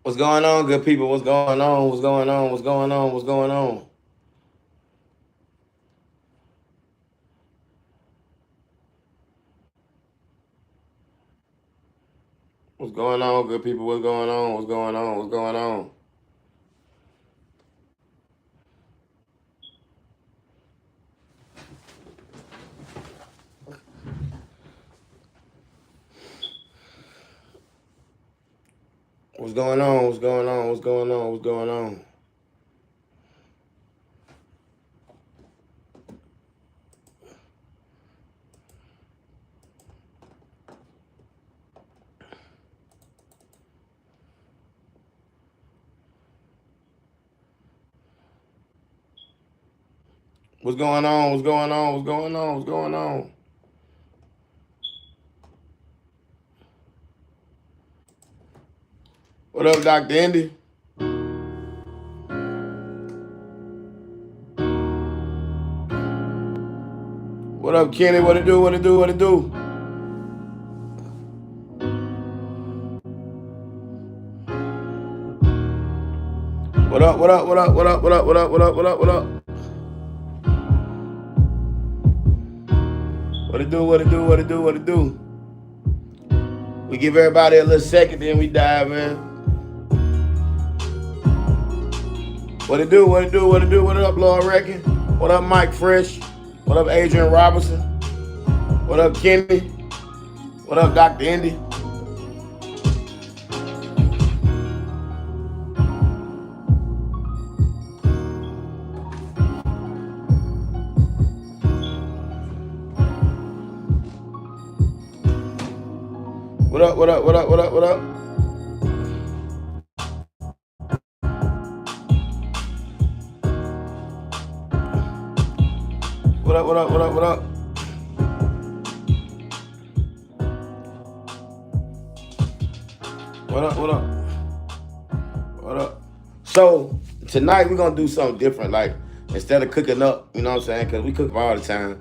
What's going on, good people? What's going on? What's going on? What's going on? What's going on? What's going on, good people? What's going on? What's going on? What's going on? What's going on? What's going on? What's going on? What's going on? What's going on? What's going on? What's going on? What's going on? What up, Dr. Indy? What up, Kenny? What it do? What it do? What it do? What up? What up? What up? What up? What up? What up? What up? What up? What up? What it do? What it do? What it do? What it do? We give everybody a little second, then we dive in. What it do? What it do? What it do? What up, Lord Reckon? What up, Mike Fresh? What up, Adrian Robertson? What up, Kenny? What up, Dr. Indy? What up, what up, what up, what up, what up? What up, what up, what up, what up? What up, what up? What up? So, tonight we're going to do something different. Like, instead of cooking up, you know what I'm saying? Because we cook all the time.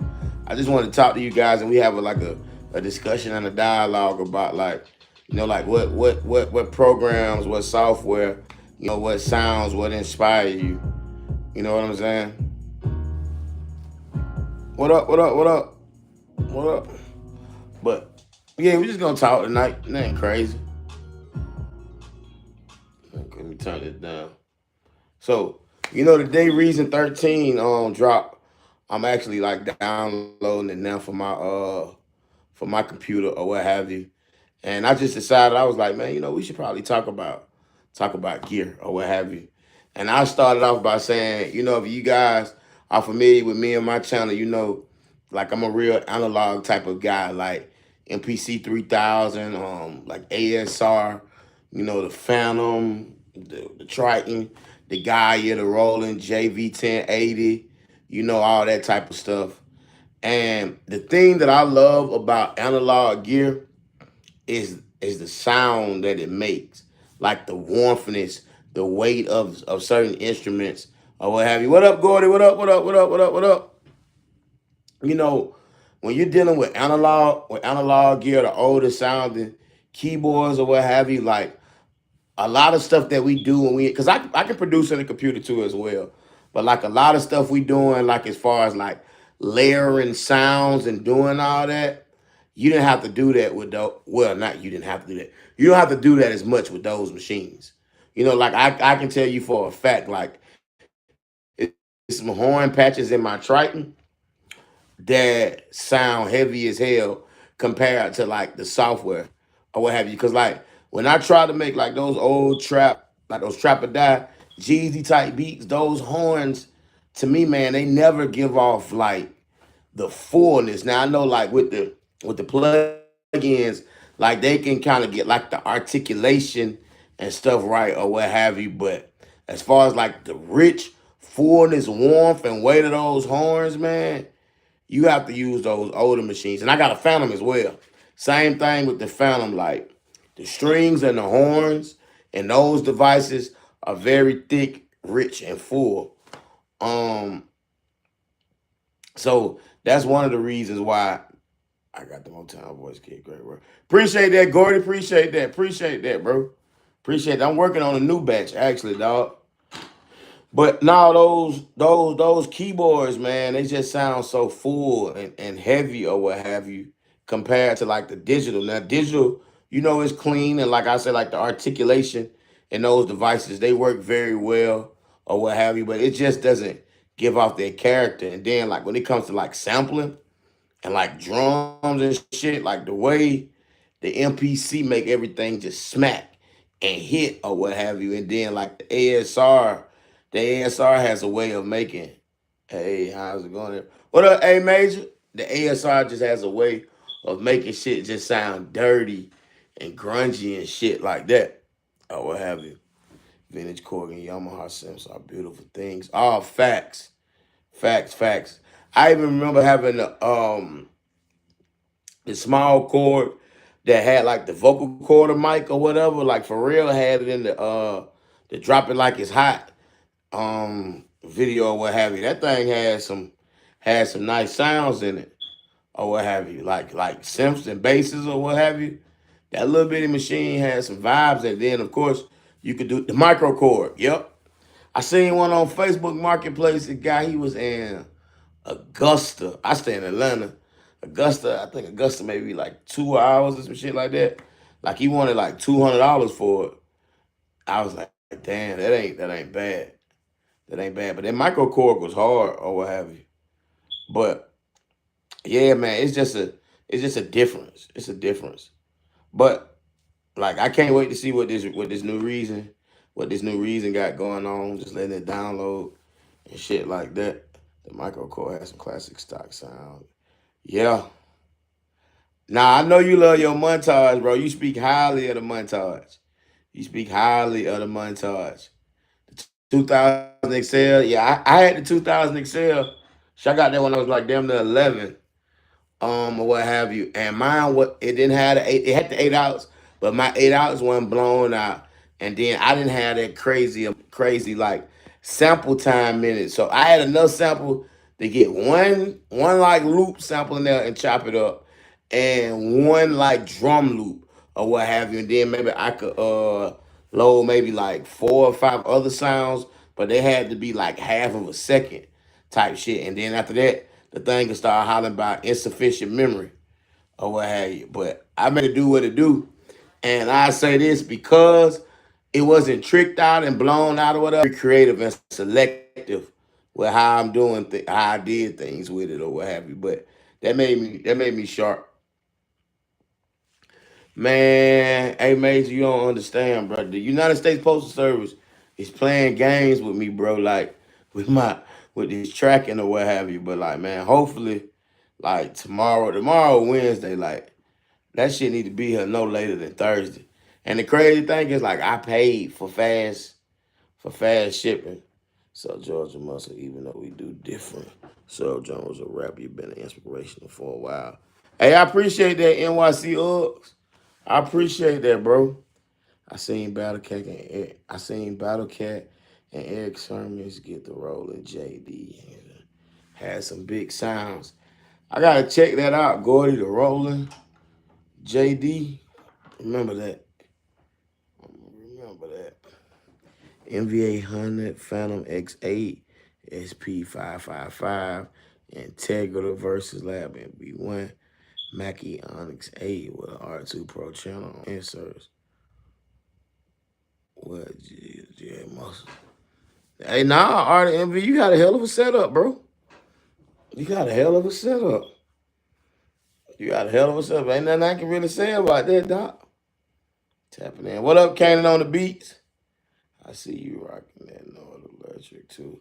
I just want to talk to you guys and we have a discussion and a dialogue about, like, like what programs, what software, what sounds, what inspire you. You know what I'm saying? What up, what up, what up? What up? But yeah, we just gonna talk tonight. Nothing crazy. Let me turn this down. So, the day Reason 13 drop, I'm actually like downloading it now for my computer or what have you. And I just decided I was like, man, we should probably talk about gear or what have you. And I started off by saying, if you guys are familiar with me and my channel, like I'm a real analog type of guy, like MPC 3000, like ASR, the Phantom, the Triton, the Gaia, the Roland, JV 1080, all that type of stuff. And the thing that I love about analog gear is the sound that it makes, like the warmthness, the weight of certain instruments or what have you. What up, Gordy? What up? What up? What up? What up? What up? You know, when you're dealing with analog gear, the older sounding keyboards or what have you, like a lot of stuff that we do when because I can produce in the computer too as well. But like a lot of stuff we doing, like as far as like layering sounds and doing all that, you didn't have to do that with those. Well, not you didn't have to do that. You don't have to do that as much with those machines. Like I can tell you for a fact, like it's some horn patches in my Triton that sound heavy as hell compared to like the software or what have you. Because like when I try to make like those old trap, like those trap or die, Jeezy type beats, those horns, to me, man, they never give off like the fullness. Now I know like with the plugins, like they can kind of get like the articulation and stuff right or what have you. But as far as like the rich fullness, warmth, and weight of those horns, man, you have to use those older machines. And I got a Phantom as well. Same thing with the Phantom, like the strings and the horns and those devices are very thick, rich, and full. Um, so that's one of the reasons why I got the Motown voice kid. Great work. Appreciate that, Gordy. Appreciate that. Appreciate that, bro. Appreciate that. I'm working on a new batch actually, dog. But now those keyboards, man, they just sound so full and heavy or what have you compared to like the digital. Now digital, is clean and like I said, like the articulation in those devices, they work very well or what have you, but it just doesn't give off their character. And then like when it comes to like sampling and like drums and shit, like the way the MPC make everything just smack and hit or what have you. And then like the ASR has a way of making. Hey, how's it going there? What up, A Major? The ASR just has a way of making shit just sound dirty and grungy and shit like that. Or what have you. Vintage Korg and Yamaha Sims are beautiful things. All facts. Facts, facts. I even remember having the small cord that had like the vocal cord mic or whatever, like for real had it in the drop it like it's hot video or what have you. That thing had some nice sounds in it or what have you. Like synths and basses or what have you. That little bitty machine had some vibes, and then of course you could do the micro cord. Yep. I seen one on Facebook Marketplace. The guy he was in Augusta. I stay in Atlanta. Augusta, I think Augusta maybe like 2 hours or some shit like that. Like he wanted like $200 for it. I was like, damn, that ain't bad. That ain't bad. But that micro cord was hard or what have you. But yeah, man, it's just a difference. It's a difference. But like I can't wait to see what this new reason got going on. Just letting it download and shit like that. The micro cord has some classic stock sound. Yeah. Now I know you love your montage, bro. You speak highly of the montage. You speak highly of the montage. 2000 XL, yeah, I had the 2000 XL. So I got that when I was like damn near 11. Or what have you. And mine, what it didn't have the eight, it had the 8 outs, but my 8 outs wasn't blown out. And then I didn't have that crazy like sample time in it. So I had enough sample to get one like loop sample in there and chop it up, and one like drum loop or what have you. And then maybe I could load maybe like 4 or 5 other sounds, but they had to be like half of a second type shit. And then after that, the thing can start hollering about insufficient memory or what have you. But I made it do what it do. And I say this because it wasn't tricked out and blown out or whatever. Creative and selective with how I'm doing how I did things with it or what have you. But that made me sharp. Man, hey Major, you don't understand, bro. The United States Postal Service is playing games with me, bro. Like with this tracking or what have you. But like, man, hopefully, like tomorrow Wednesday, like that shit need to be here no later than Thursday. And the crazy thing is, like, I paid for fast shipping. So Georgia Muscle, even though we do different. So Jones a rapper, you been an inspirational for a while. Hey, I appreciate that NYC Uggs. I appreciate that, bro. I seen Battle Cat and Eric Sermons get the role of JD. Had some big sounds. I gotta check that out. Gordy the Rolling, JD. Remember that. Remember that. MV800, Phantom X8, SP555, Integra versus Lab MB1, Mackie Onyx 8 with an R2 Pro channel inserts. What? Yeah, muscle. Hey, nah, Art MV, you got a hell of a setup, bro. You got a hell of a setup. You got a hell of a setup. Ain't nothing I can really say about that, Doc. Tapping in. What up, Cannon on the beats? I see you rocking that Nord Electric too.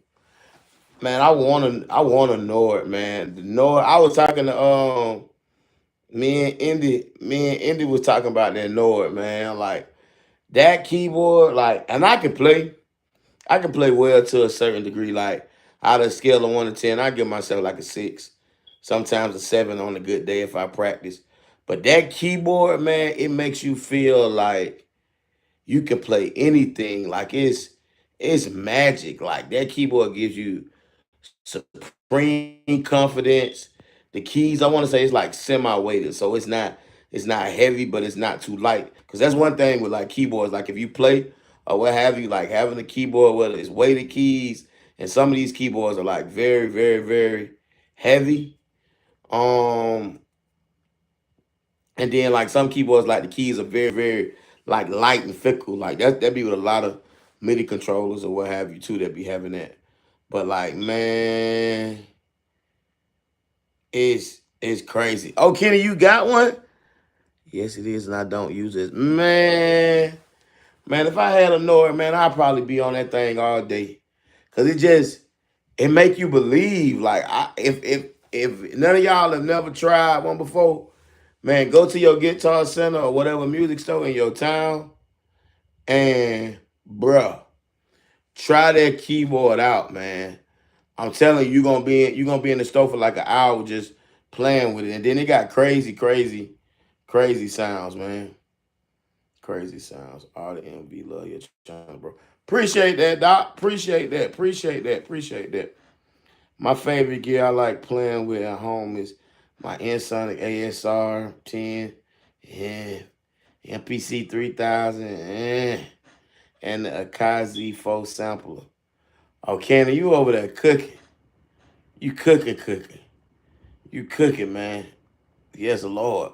Man, I wanna know it, man. The Nord. I was talking to me and Indy was talking about that Nord, man. Like that keyboard, like, and I can play well to a certain degree. Like out of a scale of 1 to 10, I give myself like a 6, sometimes a 7 on a good day if I practice. But that keyboard, man, it makes you feel like you can play anything. Like it's magic. Like that keyboard gives you supreme confidence. The keys, I want to say, it's like semi weighted, so it's not. It's not heavy, but it's not too light. Because that's one thing with like keyboards. Like if you play or what have you, like having a keyboard, whether it's weighted keys, and some of these keyboards are like very, very, very heavy. Um, and then like some keyboards, like the keys are very, very like light and fickle. Like that be with a lot of MIDI controllers or what have you too that be having that. But like man, it's crazy. Oh, Kenny, you got one? Yes, it is, and I don't use it. Man, if I had a Nord, man, I'd probably be on that thing all day. Cause it make you believe. Like if none of y'all have never tried one before, man, go to your Guitar Center or whatever music store in your town, and bruh, try that keyboard out, man. I'm telling you, you're gonna be in the store for like an hour just playing with it, and then it got crazy, crazy, crazy sounds, man. Crazy sounds. All the MV love your channel, bro. Appreciate that, Doc. Appreciate that. Appreciate that. Appreciate that. My favorite gear I like playing with at home is my Nsonic ASR 10 and MPC 3000 and the Akazi 4 sampler. Oh, Kenny, you over there cooking. You cooking, cooking. You cooking, man. Yes, Lord.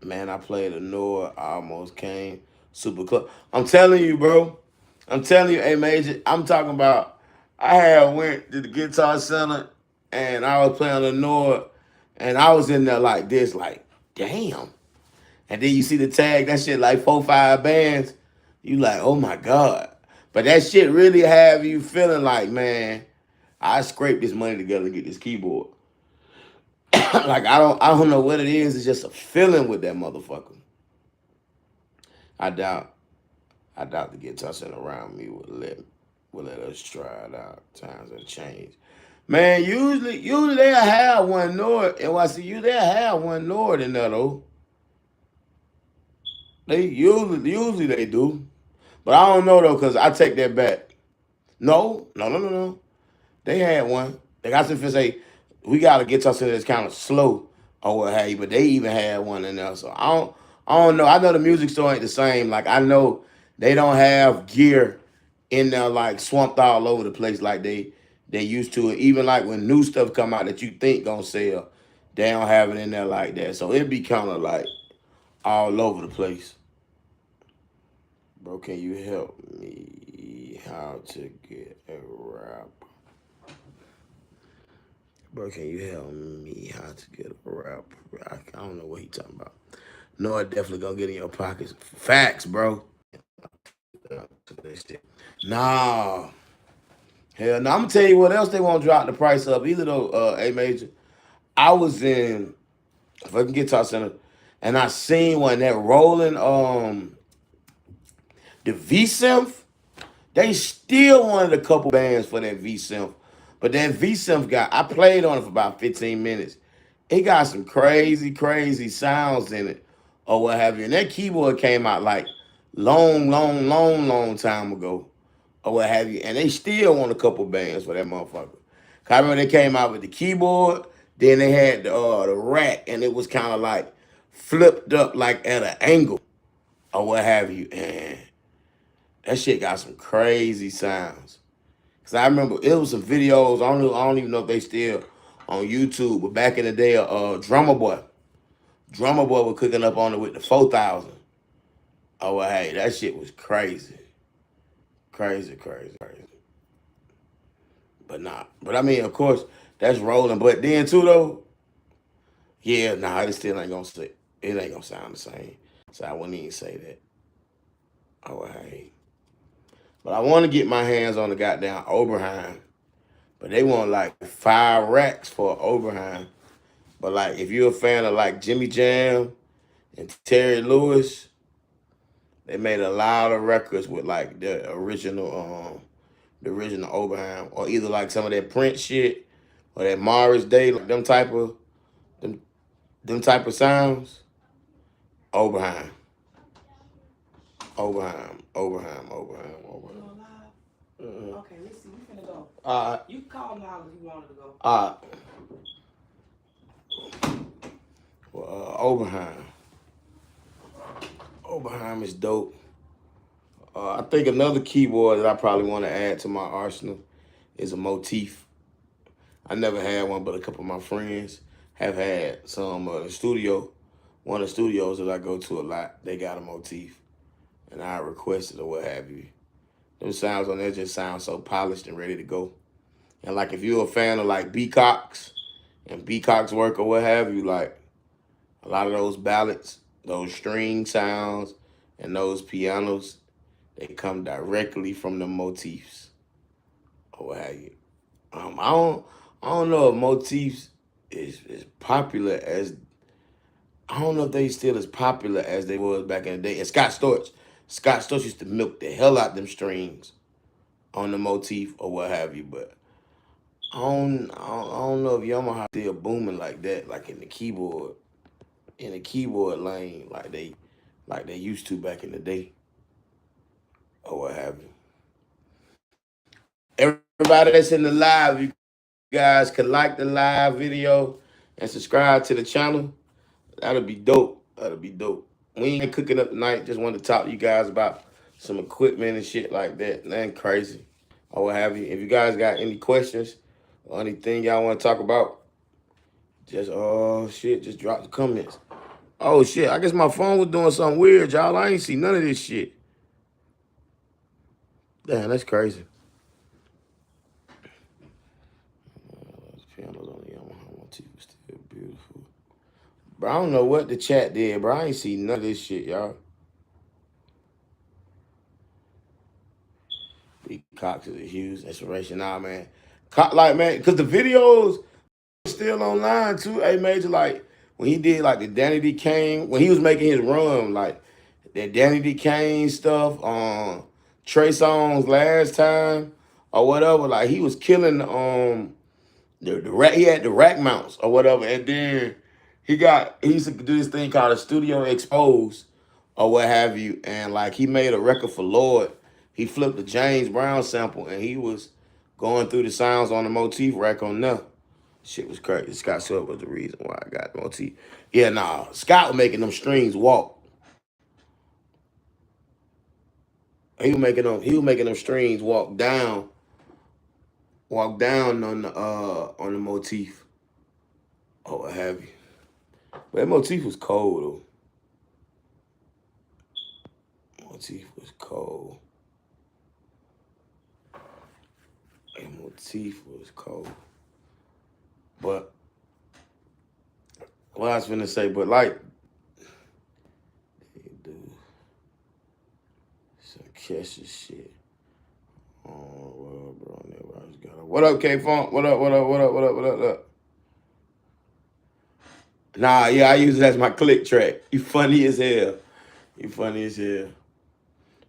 Man, I played a Nord. I almost came super close. I'm telling you, bro. I'm telling you, hey, Major. I'm talking about. I had went to the Guitar Center and I was playing the Nord, and I was in there like this, like damn. And then you see the tag, that shit like 4, 5 bands. You like, oh my god. But that shit really have you feeling like, man, I scraped this money together to get this keyboard. Like I don't know what it is. It's just a feeling with that motherfucker. I doubt I doubt the Guitar Center around me would let us try it out. Times have changed. Man, usually they'll have one Nord. NYCU, they'll have one Nord in there though. They usually they do. But I don't know though, cause I take that back. No. They had one. They got some say we gotta get something that's kind of slow or what have you, but they even had one in there. So I don't know. I know the music store ain't the same. Like I know they don't have gear in there like swamped all over the place like they used to. Even like when new stuff come out that you think gonna sell, they don't have it in there like that. So it'd be kind of like all over the place. Bro, can you help me how to get a rap? Bro, can you help me how to get a rap? I don't know what he talking about. No, I definitely gonna get in your pockets. Facts, bro. Nah. Hell no. I'm gonna tell you what else they won't drop the price up either though, A Major. I was in fucking Guitar Center and I seen one that rolling the V Synth. They still wanted a couple bands for that V Synth. But that V Synth got, I played on it for about 15 minutes. It got some crazy, crazy sounds in it or what have you. And that keyboard came out like long time ago or what have you. And they still want a couple bands for that motherfucker. 'Cause I remember they came out with the keyboard, then they had the rack, and it was kind of like flipped up like at an angle or what have you. And that shit got some crazy sounds. Cause I remember it was some videos. I don't even know if they still on YouTube. But back in the day, Drummer Boy was cooking up on it with the 4000. Oh well, hey, that shit was crazy, crazy. But nah, but I mean, of course, that's rolling. But then too though, yeah, nah, it still ain't gonna say. It ain't gonna sound the same. So I wouldn't even say that. Oh well, hey. But I want to get my hands on the goddamn Oberheim. But they want like 5 racks for Oberheim. But like, if you're a fan of like Jimmy Jam and Terry Lewis, they made a lot of records with like the original Oberheim, or either like some of that Prince shit or that Morris Day, like them them type of sounds. Oberheim, Oberheim. You on live? Okay, let's see. We finna go. You can call now if you wanted to go. Oberheim. Oberheim is dope. I think another keyboard that I probably want to add to my arsenal is a Motif. I never had one, but a couple of my friends have had some. The studio, one of the studios that I go to a lot, they got a Motif, and I requested or what have you. Those sounds on there just sound so polished and ready to go. And like if you're a fan of like Beacox and Beacox work or what have you, like a lot of those ballads, those string sounds, and those pianos, they come directly from the Motifs or what have you. Um, I don't I don't know if Motifs is popular as I don't know if they still as popular as they was back in the day. And Scott Storch used to milk the hell out them strings on the Motif or what have you. But I don't know if Yamaha still booming like that, like in the keyboard lane, like they used to back in the day or what have you. Everybody that's in the live, you guys can like the live video and subscribe to the channel. That'll be dope. That'll be dope. We ain't cooking up tonight. Just wanted to talk to you guys about some equipment and shit like that. Nothing crazy or what have you. If you guys got any questions or anything y'all want to talk about, just just drop the comments. Oh shit, I guess my phone was doing something weird, y'all. I ain't see none of this shit. Damn, that's crazy. Those pianos on the Yamaha Motif still beautiful. Bro, I don't know what the chat did, bro. I ain't see none of this shit, y'all. Big Cox is a huge inspiration. Nah, man. Like, man, because the videos still online, too. A Major, like, when he did, like, the Danny D. Kane, when he was making his run, like, that Danny D. Kane stuff on Trey Songz last time or whatever, like, he was killing the rack, he had the rack mounts or whatever, and then he used to do this thing called a studio expose or what have you, and like he made a record for Lord. He flipped the James Brown sample and he was going through the sounds on the Motif rack on there. Shit was crazy. Scott Sweat was the reason why I got the Motif. Yeah, nah, Scott was making them strings walk. He was making them strings walk down on the Motif or what have you. But that Motif was cold though. Motif was cold. And Motif was cold. But what I was finna say, but like, do some Kesha shit. Oh, well, bro, never. I just got what up, K Funk? What up? What up? What up? What up? What up? What up? Nah, yeah, I use it as my click track. You funny as hell. You funny as hell.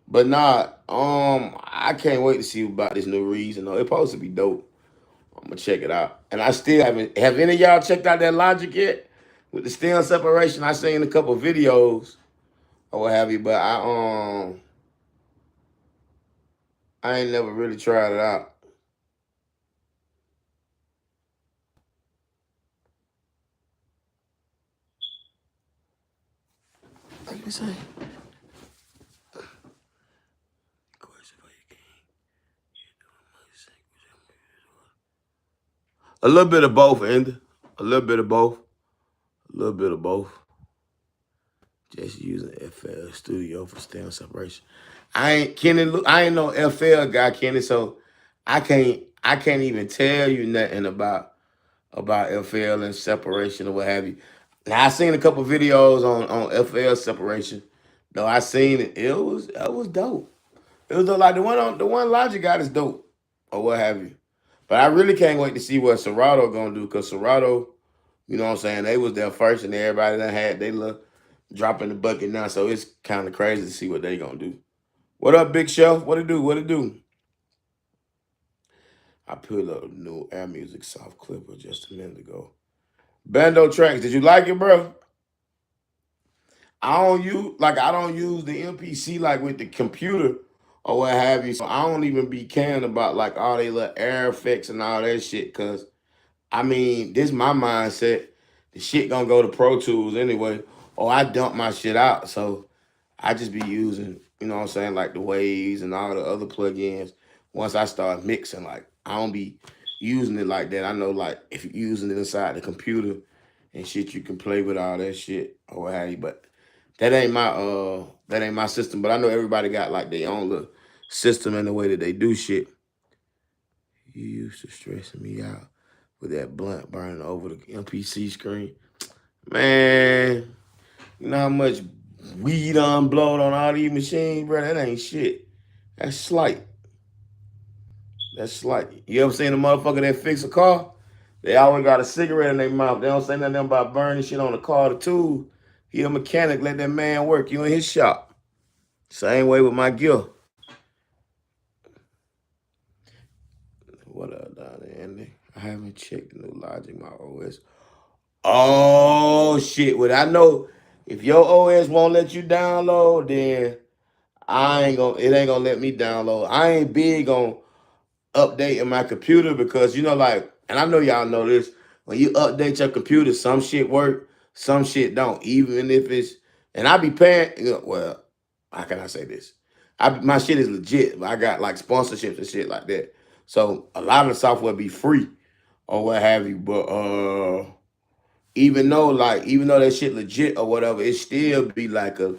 But nah, I can't wait to see about this new Reason. Though it's supposed to be dope. I'm gonna check it out. And I still haven't. Have any of y'all checked out that Logic yet? With the stem separation, I seen a couple videos or what have you, but I ain't never really tried it out. Let me say. A little bit of both, Andy. A little bit of both. A little bit of both. Just using FL Studio for stem separation. I ain't no FL guy, Kenny, so I can't even tell you nothing about FL and separation or what have you. Now I seen a couple videos on FL separation. No, I seen it. It was dope. It was like the one Logic got is dope or what have you. But I really can't wait to see what Serato gonna do because Serato, you know what I'm saying, they was there first and everybody that had they look dropping the bucket now. So it's kind of crazy to see what they gonna do. What up, Big Shelf? What it do? What it do? I put up a new Air Music soft clipper just a minute ago. Bando tracks. Did you like it, bro? I don't use the MPC like with the computer or what have you. So I don't even be caring about like all they little air effects and all that shit. Cause I mean, this my mindset. the shit gonna go to Pro Tools anyway, or I dump my shit out. So I just be using, you know what I'm saying, like the waves and all the other plugins. Once I start mixing, like I don't be using it like that. I know like if you're using it inside the computer and shit, you can play with all that shit or what have you. But that ain't my system. But I know everybody got like their own little system and the way that they do shit. You used to stressing me out with that blunt burning over the MPC screen. Man, you know how much weed on blowed on all these machines, bro? That ain't shit. That's slight. That's slight. You ever seen a motherfucker that fix a car? They always got a cigarette in their mouth. They don't say nothing about burning shit on the car, the tool. He a mechanic. Let that man work. You in his shop. Same way with my gear. What up, down there, Andy? I haven't checked the new Logic, my OS. Oh shit! Well, I know if your OS won't let you download, then I ain't gonna. It ain't gonna let me download. I ain't big on updating my computer because you know, like, and I know y'all know this. When you update your computer, some shit work, some shit don't. Even if it's, and I be paying. You know, well, how can I say this? My shit is legit. I got like sponsorships and shit like that. So a lot of the software be free or what have you. But even though that shit legit or whatever, it still be like a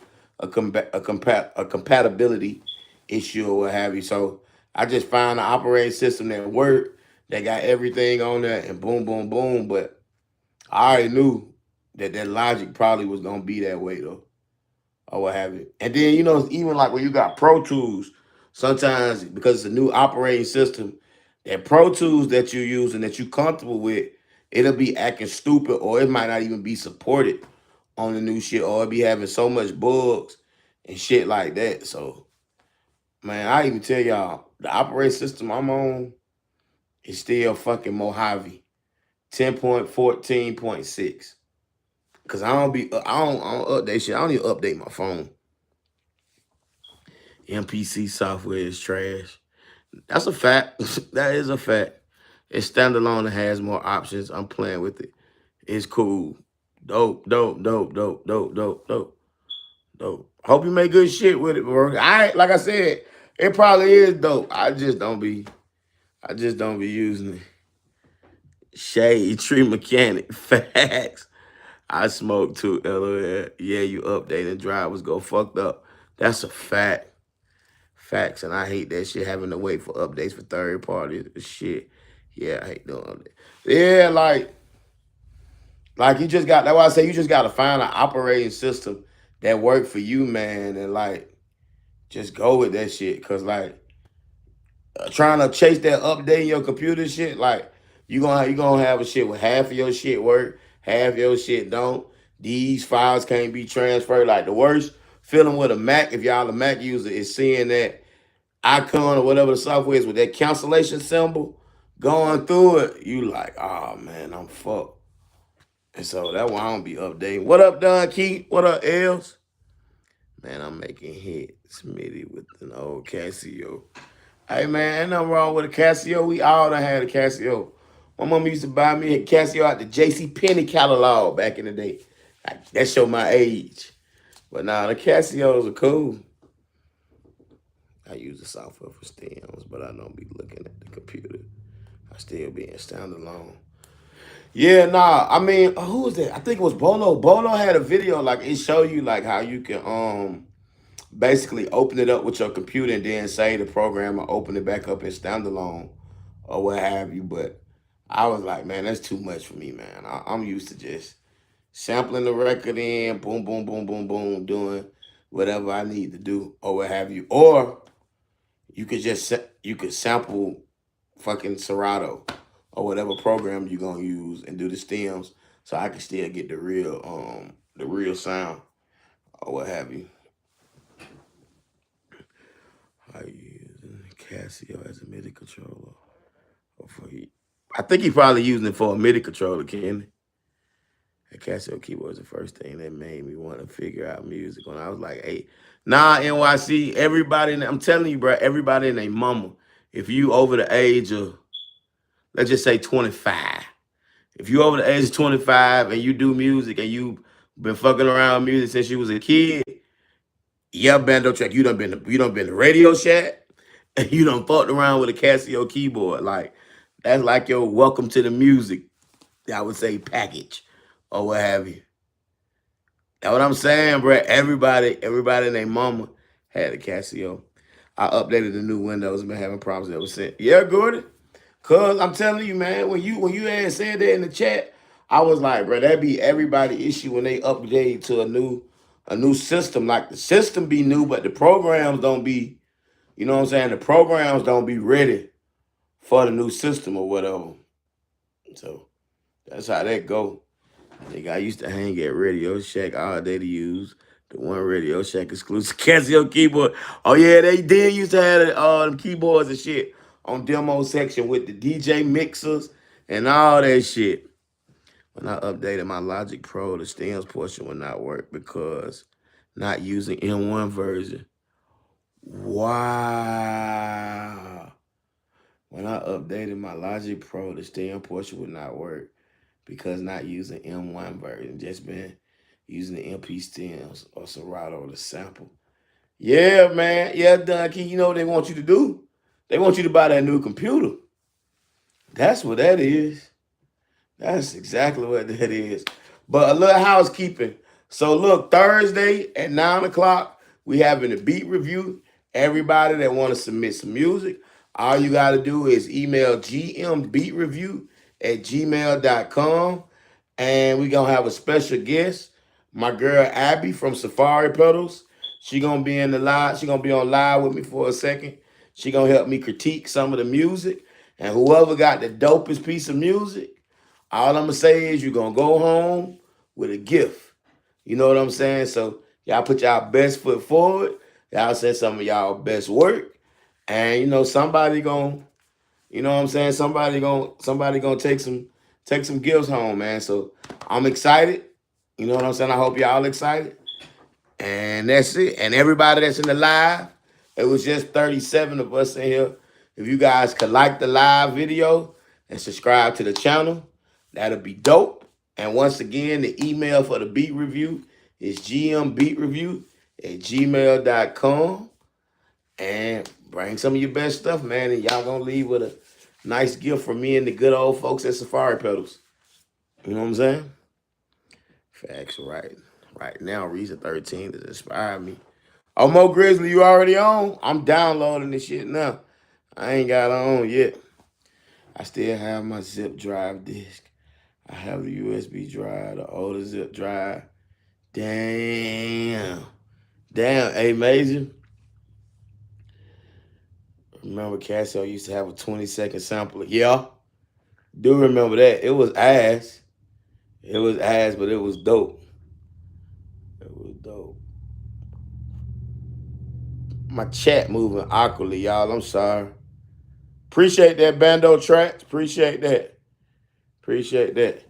compatibility issue or what have you. So I just found an operating system that worked, that got everything on there, and boom, boom, boom. But I already knew that Logic probably was gonna be that way though, or what have you. And then even like when you got Pro Tools, sometimes because it's a new operating system, that Pro Tools that you use and that you comfortable with, it'll be acting stupid, or it might not even be supported on the new shit, or it be having so much bugs and shit like that. So man, I even tell y'all the operating system I'm on is still fucking Mojave 10.14.6. Cause I don't update shit. I don't even update my phone. MPC software is trash. That's a fact. That is a fact. It's standalone and has more options. I'm playing with it. It's cool. Dope, dope, dope, dope, dope, dope, dope, dope. Hope you make good shit with it, bro. Like I said, it probably is dope. I just don't be using it. Shade tree mechanic. Facts. I smoke too, LOL. Yeah, you update and drivers go fucked up. That's a fact. Facts, and I hate that shit having to wait for updates for third parties. Shit. Yeah, I hate doing that. Yeah, like you just got, that's why I say you just gotta find an operating system that work for you, man, and like just go with that shit. Cause like trying to chase that update in your computer shit, like you gonna have a shit with half of your shit work, half your shit don't. These files can't be transferred. Like the worst feeling with a Mac, if y'all a Mac user, is seeing that icon or whatever the software is with that cancellation symbol going through it. You like, oh man, I'm fucked. And so that's why I don't be updating. What up, Don Keith? What up, Els? Man, I'm making hits, Smitty, with an old Casio. Hey man, ain't nothing wrong with a Casio. We all done had a Casio. My mom used to buy me a Casio out the J.C. Penney catalog back in the day. That show my age. But nah, the Casios are cool. I use the software for stems, but I don't be looking at the computer. I still being standalone. Yeah, nah. I mean, who was that? I think it was Bolo. Bolo had a video like it show you like how you can basically open it up with your computer and then say the program or open it back up in standalone or what have you. But I was like, man, that's too much for me, man. I'm used to just sampling the record in, boom, boom, boom, boom, boom, doing whatever I need to do or what have you. Or you could sample fucking Serato or whatever program you're gonna use and do the stems so I can still get the real sound or what have you. How you using Casio as a MIDI controller? Or I think he probably using it for a MIDI controller, Ken. The Casio keyboard was the first thing that made me want to figure out music. When I was like, hey, nah, NYC, everybody, I'm telling you, bro, everybody and their mama, if you over the age of, let's just say 25, If you over the age of 25 and you do music and you been fucking around with music since you was a kid, yeah, bando track, you done been to Radio Shack and you done fucked around with a Casio keyboard. Like that's like your welcome to the music, I would say, package or what have you. That's what I'm saying, bro. Everybody and their mama had a Casio. I updated the new Windows and been having problems ever since. Yeah, Gordon. Cause I'm telling you, man, when you had said that in the chat, I was like, bro, that be everybody issue when they upgrade to a new system. Like the system be new, but the programs don't be, you know what I'm saying? The programs don't be ready for the new system or whatever. So that's how that go. Nigga, I used to hang at Radio Shack all day to use the one Radio Shack exclusive Casio keyboard. Oh yeah, they did used to have them keyboards and shit on demo section with the DJ mixers and all that shit. When I updated my Logic Pro, the stems portion would not work because not using M1 version. Wow. When I updated my Logic Pro, the stem portion would not work because not using M1 version, just been using the MP stems or Serato to sample. Yeah, man. Yeah, Donkey, you know what they want you to do? They want you to buy that new computer. That's what that is. That's exactly what that is. But a little housekeeping. So look, Thursday at 9 o'clock, we having a beat review. Everybody that want to submit some music, all you got to do is email gmbeatreview at gmail.com. And we going to have a special guest, my girl Abby from Safari Pedals. She going to be in the live. She going to be on live with me for a second. She going to help me critique some of the music. And whoever got the dopest piece of music, all I'm gonna say is you're gonna go home with a gift. You know what I'm saying? So y'all put y'all best foot forward. Y'all send some of y'all best work. And you know, somebody gonna, you know what I'm saying? Somebody gonna take some gifts home, man. So I'm excited. You know what I'm saying? I hope y'all excited. And that's it. And everybody that's in the live, it was just 37 of us in here. If you guys could like the live video and subscribe to the channel, that'll be dope. And once again, the email for the beat review is gmbeatreview at gmail.com. And bring some of your best stuff, man. And y'all gonna leave with a nice gift from me and the good old folks at Safari Pedals. You know what I'm saying? Facts, right. Right now, Reason 13 has inspired me. Oh, Mo Grizzly, you already on? I'm downloading this shit now. I ain't got on yet. I still have my zip drive disc. I have the USB drive, the older zip drive. Damn. Damn, hey, Major. Remember Casio used to have a 20-second sampler? Yeah. Do remember that. It was ass. It was ass, but it was dope. It was dope. My chat moving awkwardly, y'all. I'm sorry. Appreciate that, Bando Tracks. Appreciate that. Appreciate that.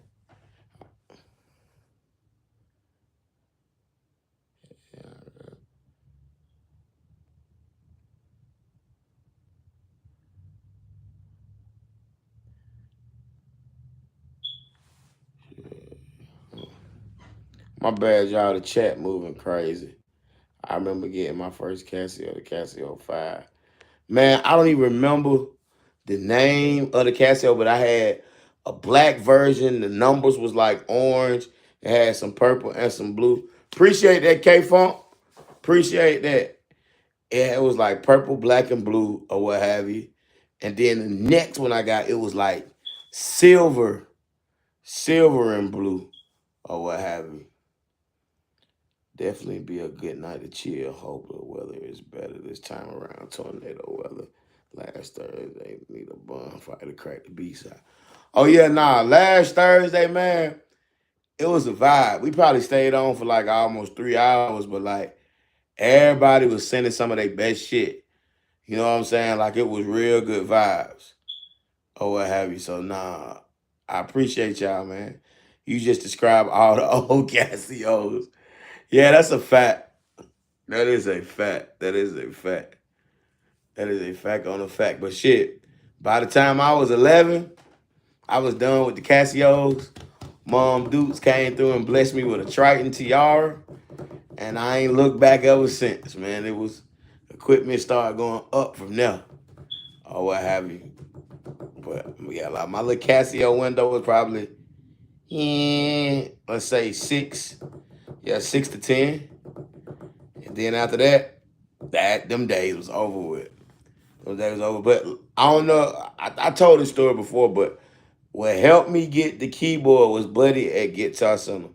My bad, y'all. The chat moving crazy. I remember getting my first Casio, the Casio 5. Man, I don't even remember the name of the Casio, but I had a black version. The numbers was like orange. It had some purple and some blue. Appreciate that, K-Funk. Appreciate that. Yeah, it was like purple, black, and blue, or what have you. And then the next one I got, it was like silver, silver and blue, or what have you. Definitely be a good night to chill. Hope the weather is better this time around. Tornado weather. Last Thursday, need a bonfire to crack the beast out. Oh yeah, nah. Last Thursday, man, it was a vibe. We probably stayed on for like almost 3 hours, but like everybody was sending some of their best shit. You know what I'm saying? Like it was real good vibes or what have you. So nah, I appreciate y'all, man. You just described all the old Casios. Yeah, that's a fact. That is a fact. That is a fact. That is a fact on a fact. But shit, by the time I was 11, I was done with the Casios. Mom Dukes came through and blessed me with a Triton Tiara, and I ain't looked back ever since. Man, it was equipment started going up from there, or what have you. But yeah, like my little Casio window was probably, let's say 6 to 10, and then after that, them days was over with. Those days was over. But I don't know. I told this story before, but what helped me get the keyboard was Buddy at Guitar Center.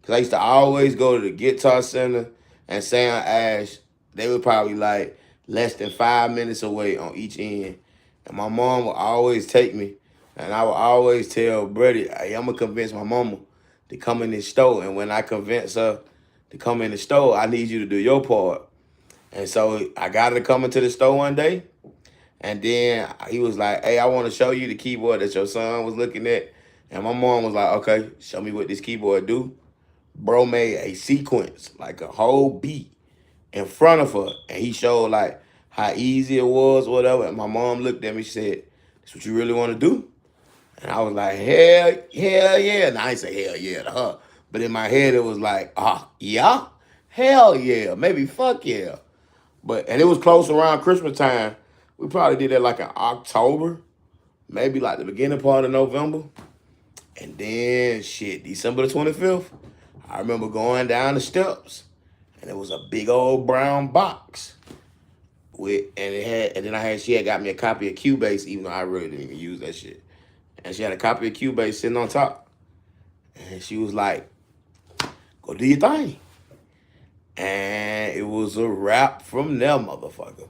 Cause I used to always go to the Guitar Center and Sam Ash. They were probably like less than 5 minutes away on each end. And my mom would always take me. And I would always tell Buddy, hey, I'm gonna convince my mama to come in this store. And when I convince her to come in the store, I need you to do your part. And so I got her to come into the store one day. And then he was like, hey, I want to show you the keyboard that your son was looking at. And my mom was like, okay, show me what this keyboard do. Bro made a sequence, like a whole beat in front of her. And he showed like how easy it was, whatever. And my mom looked at me, she said, this what you really want to do? And I was like, hell yeah. And I ain't say hell yeah to her. But in my head, it was like, yeah? Hell yeah. Maybe fuck yeah. And it was close around Christmas time. We probably did that like in October, maybe like the beginning part of November. And then shit, December the 25th, I remember going down the steps and it was a big old brown box. She had got me a copy of Cubase, even though I really didn't even use that shit. And she had a copy of Cubase sitting on top. And she was like, go do your thing. And it was a wrap from there, motherfucker.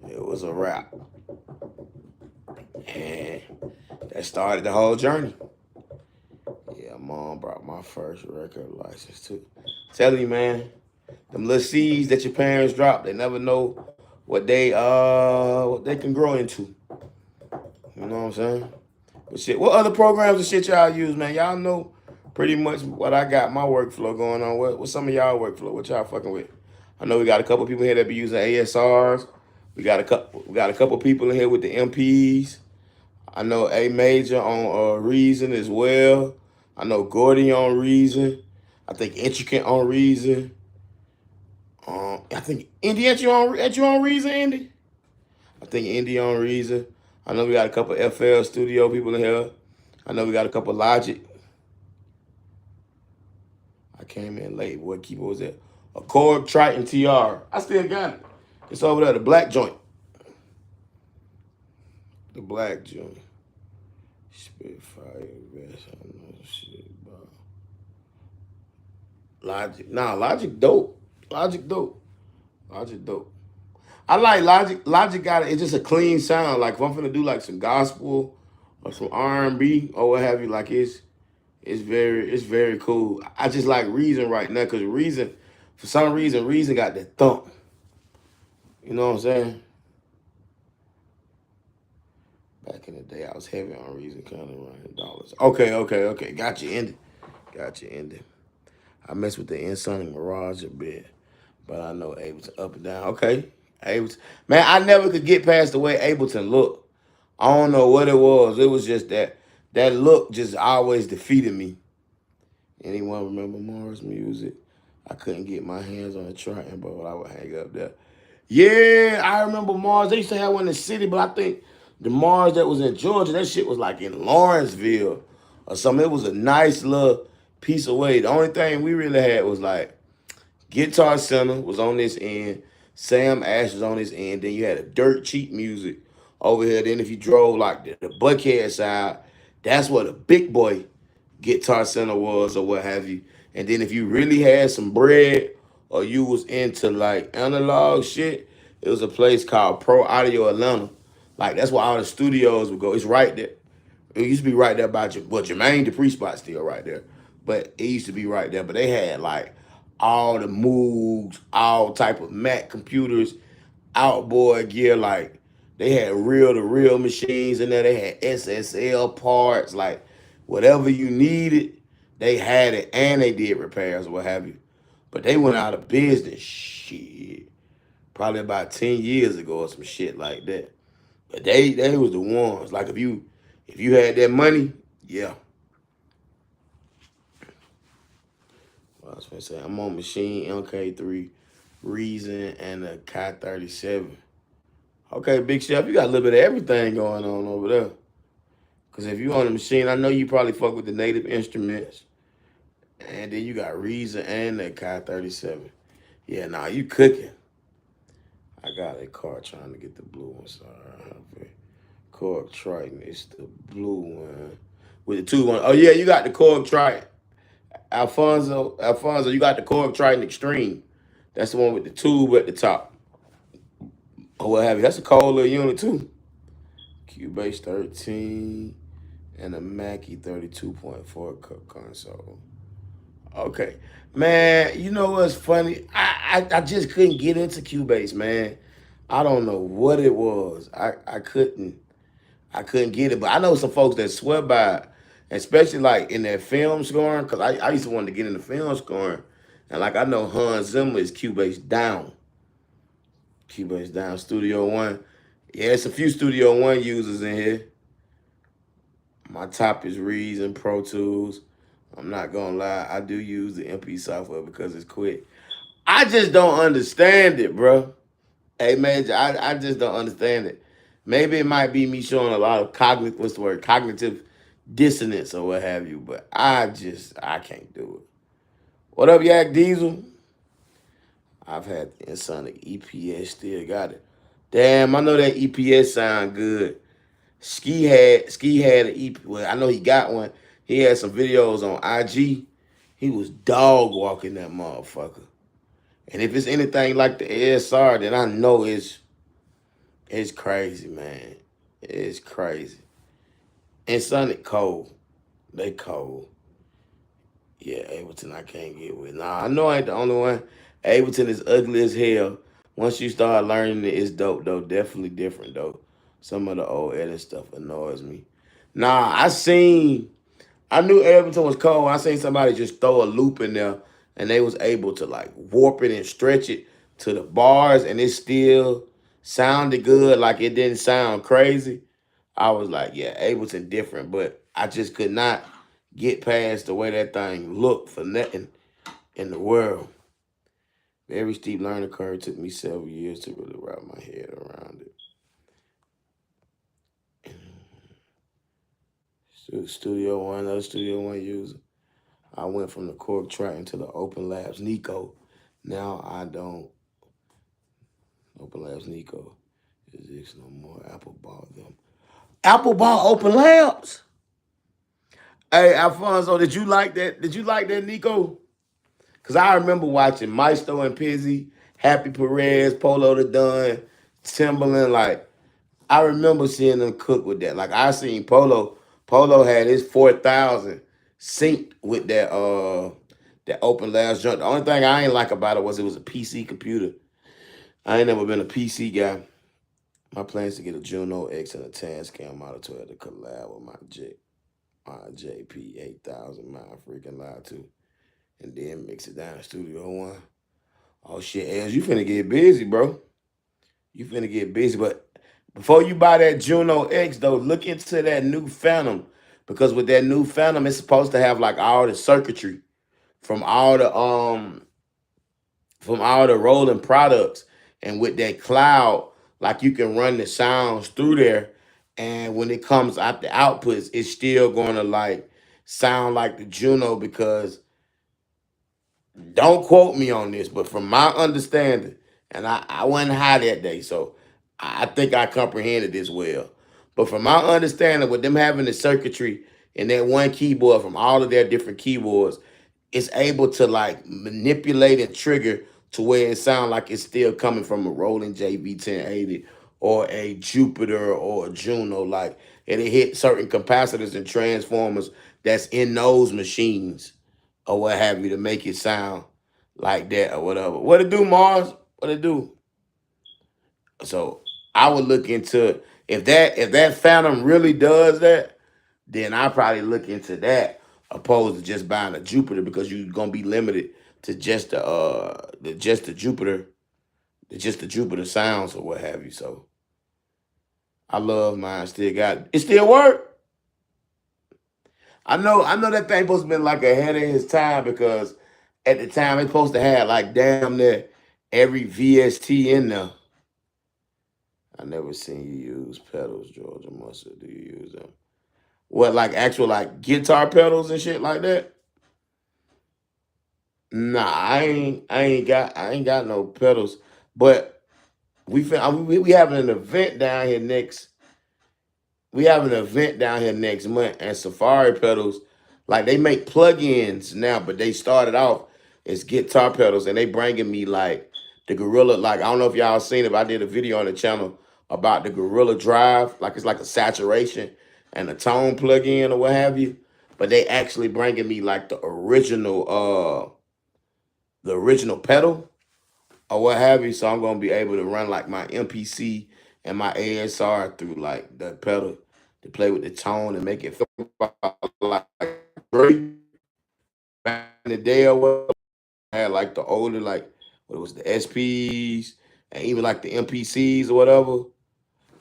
It was a wrap. And that started the whole journey. Yeah, mom brought my first record license too. Tell you, man, them little seeds that your parents drop, they never know what they can grow into. You know what I'm saying? But shit, what other programs and shit y'all use, man? Y'all know pretty much what I got my workflow going on. What's some of y'all workflow? What y'all fucking with? I know we got a couple people here that be using ASRs. We got a couple people in here with the MPs. I know A Major on Reason as well. I know Gordy on Reason. I think Intricate on Reason. I think Indy, ain't you on Reason, Indy? I think Indy on Reason. I know we got a couple FL Studio people in here. I know we got a couple Logic. I came in late. What keyboard was that? A Korg Triton TR. I still got it. It's over there, the black joint. The black joint. Spitfire, best. I don't know shit about Logic. Nah, Logic dope. Logic dope. Logic dope. I like Logic. Logic got it. It's just a clean sound. Like if I'm finna do like some gospel or some R&B or what have you, like it's very cool. I just like Reason right now because Reason, for some reason, Reason got that thump. You know what I'm saying? Back in the day, I was heavy on Reason, kind of running dollars. Okay. Got you ended. I mess with the Insonic Mirage a bit, but I know Ableton up and down. Okay, Ableton. Man, I never could get past the way Ableton looked. I don't know what it was. It was just that look just always defeated me. Anyone remember Mars Music? I couldn't get my hands on a Triton, but I would hang up there. Yeah, I remember Mars. They used to have one in the city, but I think the Mars that was in Georgia, that shit was like in Lawrenceville or something. It was a nice little piece away. The only thing we really had was like Guitar Center was on this end, Sam Ash was on this end. Then you had a Dirt Cheap Music over here. Then if you drove like the Buckhead side, that's what a big boy Guitar Center was or what have you. And then if you really had some bread or you was into like analog shit, it was a place called Pro Audio Atlanta. Like that's where all the studios would go. It's right there. It used to be right there by Jermaine Dupri spot still right there. But it used to be right there. But they had like all the Moogs, all type of Mac computers, outboard gear. Like they had reel to reel machines in there. They had SSL parts. Like whatever you needed, they had it, and they did repairs or what have you. But they went out of business. Shit, probably about 10 years ago or some shit like that. But they was the ones. Like If you had that money, yeah. Well, I was gonna say I'm on Machine MK3, Reason, and a Kai 37. Okay, Big Chef, you got a little bit of everything going on over there. Cause if you on the Machine, I know you probably fuck with the Native Instruments, and then you got Reason and that Kai 37. Yeah, nah, you cooking. I got a car trying to get the blue one. Sorry, Korg Triton. It's the blue one with the two one. Oh yeah, you got the Korg Triton. Alfonso, you got the Korg Triton Extreme. That's the one with the tube at the top. Or what have you. That's a cold little unit too. Cubase 13 and a Mackie 32.4 console. Okay. Man, you know what's funny? I just couldn't get into Cubase, man. I don't know what it was. I couldn't get it. But I know some folks that swear by it, especially like in their film scoring, because I used to want to get into film scoring. And like I know Hans Zimmer is Cubase down. Cubase down. Studio One. Yeah, it's a few Studio One users in here. My top is Reason, Pro Tools. I'm not gonna lie, I do use the MP software because it's quick. I just don't understand it, bro. Hey, Major, I just don't understand it. Maybe it might be me showing a lot of cognitive dissonance or what have you, but I can't do it. What up, Yak Diesel? I've had the Insonic EPS, still got it. Damn, I know that EPS sound good. Ski had an EP. Well, I know he got one. He had some videos on IG. He was dog walking that motherfucker. And if it's anything like the ASR, then I know it's crazy, man. It's crazy. And Sonic cold. They cold. Yeah, Ableton I can't get with. Nah, I know I ain't the only one. Ableton is ugly as hell. Once you start learning it, it's dope though. Definitely different though. Some of the old edit stuff annoys me. Nah, I knew Ableton was cold. I seen somebody just throw a loop in there and they was able to like warp it and stretch it to the bars and it still sounded good. Like it didn't sound crazy. I was like, yeah, Ableton different, but I just could not get past the way that thing looked for nothing in the world. Very steep learning curve. Took me several years to really wrap my head around it. Studio One, another Studio One user. I went from the Korg Triton to the Open Labs Nico. Now I don't. Open Labs Nico exists no more. Apple bought them. Apple bought Open Labs. Hey, Alfonso, did you like that? Did you like that, Nico? Because I remember watching Maestro and Pizzy, Happy Perez, Polo the Dunn, Timberland. Like, I remember seeing them cook with that. Like, I seen Polo. Polo had his 4,000 synced with that Open Labs joint. The only thing I ain't like about it was a PC computer. I ain't never been a PC guy. My plan is to get a Juno X and a Tascam monitor to collab with my JP 8000, my freaking live too. And then mix it down to Studio One. Oh shit, Els, you finna get busy, bro. You finna get busy. But before you buy that Juno X, though, look into that new Phantom. Because with that new Phantom, it's supposed to have like all the circuitry from all the rolling products. And with that cloud, like you can run the sounds through there. And when it comes out the outputs, it's still gonna like sound like the Juno because don't quote me on this, but from my understanding, and I wasn't high that day, so I think I comprehended this well. But from my understanding, with them having the circuitry in that one keyboard from all of their different keyboards, it's able to like manipulate and trigger to where it sounds like it's still coming from a Roland JV1080 or a Jupiter or a Juno. Like it'll hit certain capacitors and transformers that's in those machines or what have you to make it sound like that or whatever. What it do, Mars? What it do? So I would look into if that Phantom really does that, then I probably look into that opposed to just buying a Jupiter because you're gonna be limited to just the Jupiter, just the Jupiter sounds or what have you. So I love mine. Still got it. Still work. I know that thing supposed to be like ahead of his time because at the time it's supposed to have like damn near every VST in there. I never seen you use pedals, Georgia Mustard. Do you use them? What, like actual like guitar pedals and shit like that? Nah, I ain't got no pedals. But we having an event down here next. We have an event down here next month, and Safari pedals, like they make plugins now, but they started off as guitar pedals, and they bringing me like the Gorilla. Like I don't know if y'all seen it, but I did a video on the channel about the Gorilla Drive. Like it's like a saturation and a tone plugin or what have you. But they actually bringing me like the original pedal or what have you. So I'm gonna be able to run like my MPC and my ASR through like the pedal to play with the tone and make it feel like great back in the day or what. I had like the older like what it was the SPs and even like the MPCs or whatever.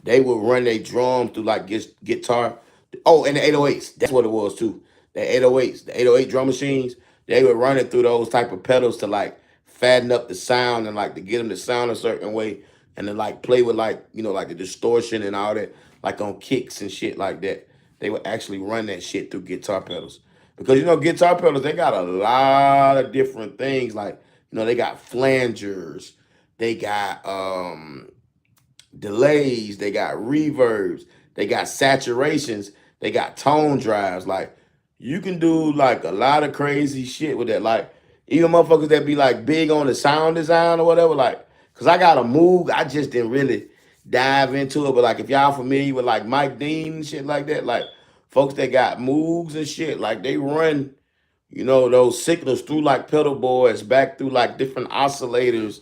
They would run their drum through like guitar. Oh, and the 808s. That's what it was too. The 808s, the 808 drum machines. They would run it through those type of pedals to like fatten up the sound and like to get them to sound a certain way, and then like play with like like the distortion and all that, like on kicks and shit like that. They would actually run that shit through guitar pedals because guitar pedals they got a lot of different things like they got flangers, they got delays, they got reverbs, they got saturations, they got tone drives. Like you can do like a lot of crazy shit with that. Like even motherfuckers that be like big on the sound design or whatever. Like, cause I got a Moog, I just didn't really dive into it. But like if y'all familiar with like Mike Dean and shit like that, like folks that got Moogs and shit, like they run those signals through like pedal boards, back through like different oscillators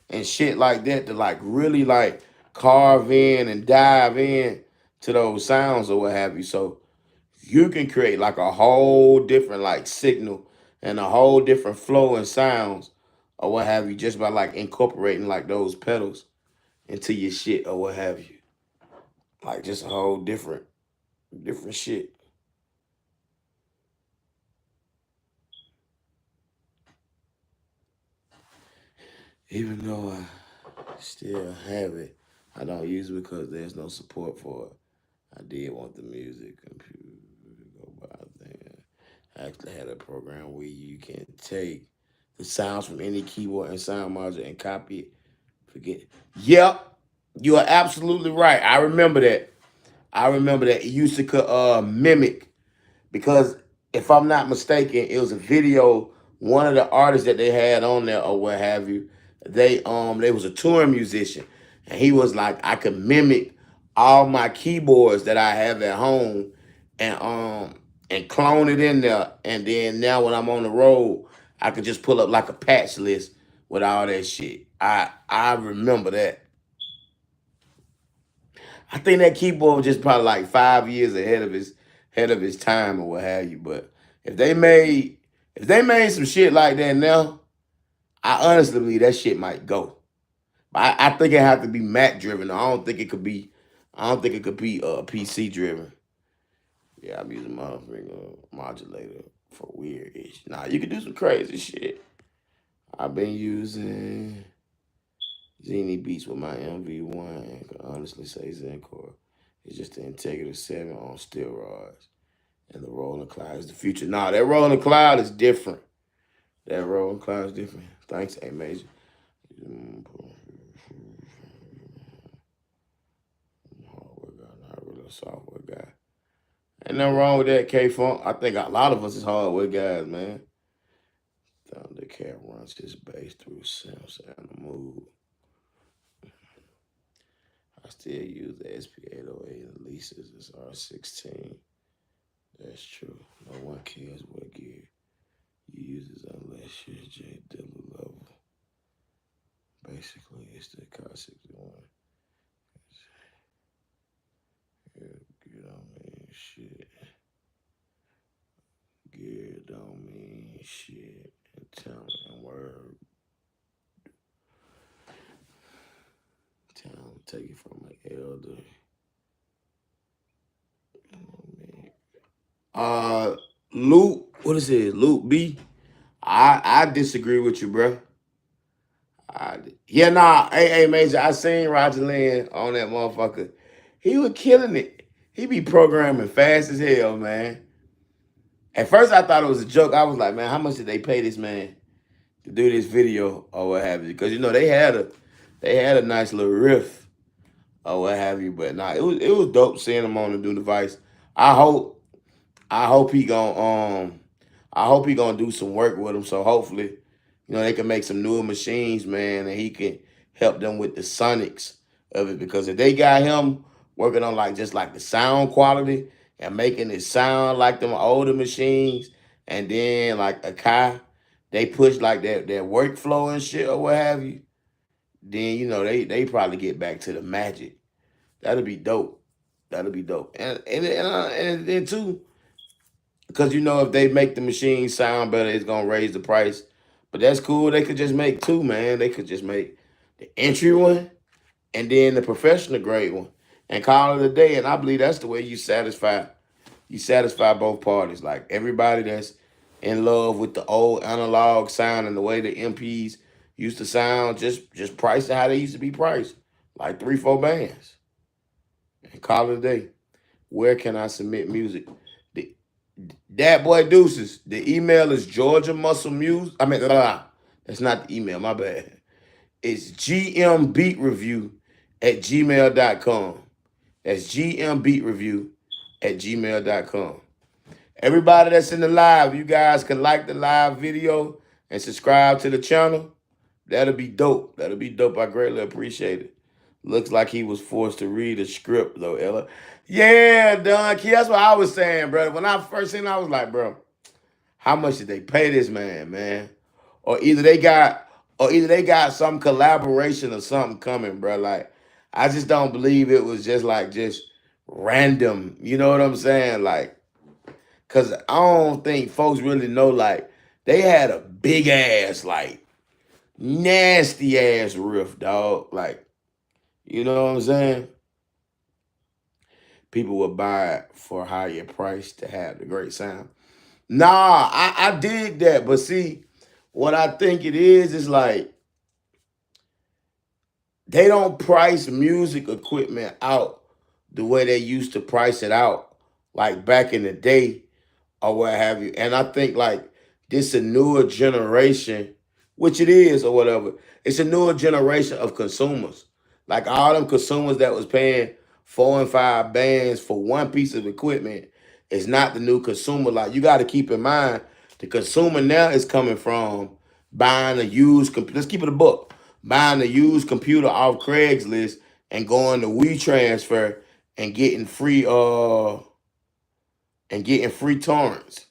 and shit like that to like really like carve in and dive in to those sounds or what have you. So you can create like a whole different like signal and a whole different flow and sounds or what have you just by like incorporating like those pedals into your shit or what have you. Like just a whole different shit. Even though I still have it, I don't use it because there's no support for it. I did want the music computer to go by then. I actually had a program where you can take the sounds from any keyboard and sound module and copy it. Forget. Yep, you are absolutely right. I remember that. I remember that. It used to mimic because if I'm not mistaken, it was a video. One of the artists that they had on there or what have you, they was a touring musician, and he was like, I could mimic all my keyboards that I have at home, and clone it in there, and then now when I'm on the road, I could just pull up like a patch list with all that shit. I remember that. I think that keyboard was just probably like 5 years ahead of his time or what have you. But if they made if they made some shit like that now, I honestly believe that shit might go. But I think it have to be Mac driven. I don't think it could be. I don't think it could be PC driven. Yeah, I'm using my finger modulator for weird ish. Nah, you can do some crazy shit. I've been using Zini Beats with my MV1 and can honestly say Zencore. It's just the Integrity 7 on steroids. And the Rolling Cloud is the future. Nah, that Rolling Cloud is different. That Rolling Cloud is different. Thanks, A Major. Hardware guy, not really a software guy. Ain't nothing wrong with that, K Funk. I think a lot of us is hardware guys, man. Thundercat runs his bass through Sims and the Mood. I still use the SP808 and leases as R16. That's true. No one cares what gear you use unless you're J Dilla level. Basically, it's the car 61. Gear don't mean shit. Gear don't mean shit. And talent and word. Talent take it from an elder. You know what I mean? Luke, what is it? Luke B. I disagree with you, bro. Yeah, nah. Hey, Major, I seen Roger Lynn on that motherfucker. He was killing it. He be programming fast as hell, man. At first, I thought it was a joke. I was like, man, how much did they pay this man to do this video or what have you? Because they had a nice little riff or what have you. But nah, it was dope seeing him on the new device. I hope I hope he gon' I hope he gonna do some work with him. So hopefully, they can make some newer machines, man, and he can help them with the sonics of it. Because if they got him working on just like the sound quality and making it sound like them older machines, and then like a Kai, they push like that workflow and shit or what have you, then they probably get back to the magic. That'll be dope. That'll be dope. And then too, because if they make the machine sound better, it's gonna raise the price. But that's cool. They could just make two, man. They could just make the entry one and then the professional grade one and call it a day. And I believe that's the way you satisfy both parties. Like everybody that's in love with the old analog sound and the way the MPs used to sound, just price it how they used to be priced. Like 3, 4 bands. And call it a day. Where can I submit music? The Dat Boy Deuces. The email is Georgia Muscle Music. I mean, that's not the email. My bad. It's gmbeatreview@gmail.com. That's gmbeatreview@gmail.com. Everybody that's in the live, you guys can like the live video and subscribe to the channel. That'll be dope. That'll be dope. I greatly appreciate it. Looks like he was forced to read a script, though, Ella. Yeah, Don Key. That's what I was saying, brother. When I first seen it, I was like, bro, how much did they pay this man, man? Or either they got, or either they got some collaboration or something coming, bro. Like, I just don't believe it was just random. You know what I'm saying? Like, cause I don't think folks really know. Like, they had a big ass, like, nasty ass riff, dog. Like, you know what I'm saying? People would buy it for a higher price to have the great sound. Nah, I dig that. But see, what I think it is like they don't price music equipment out the way they used to price it out, like back in the day or what have you. And I think like this a newer generation, which it is or whatever. It's a newer generation of consumers. Like all them consumers that was paying 4 and 5 bands for one piece of equipment is not the new consumer. Like you got to keep in mind, the consumer now is coming from buying a used. Let's keep it a book. Buying a used computer off Craigslist and going to WeTransfer and getting free torrents.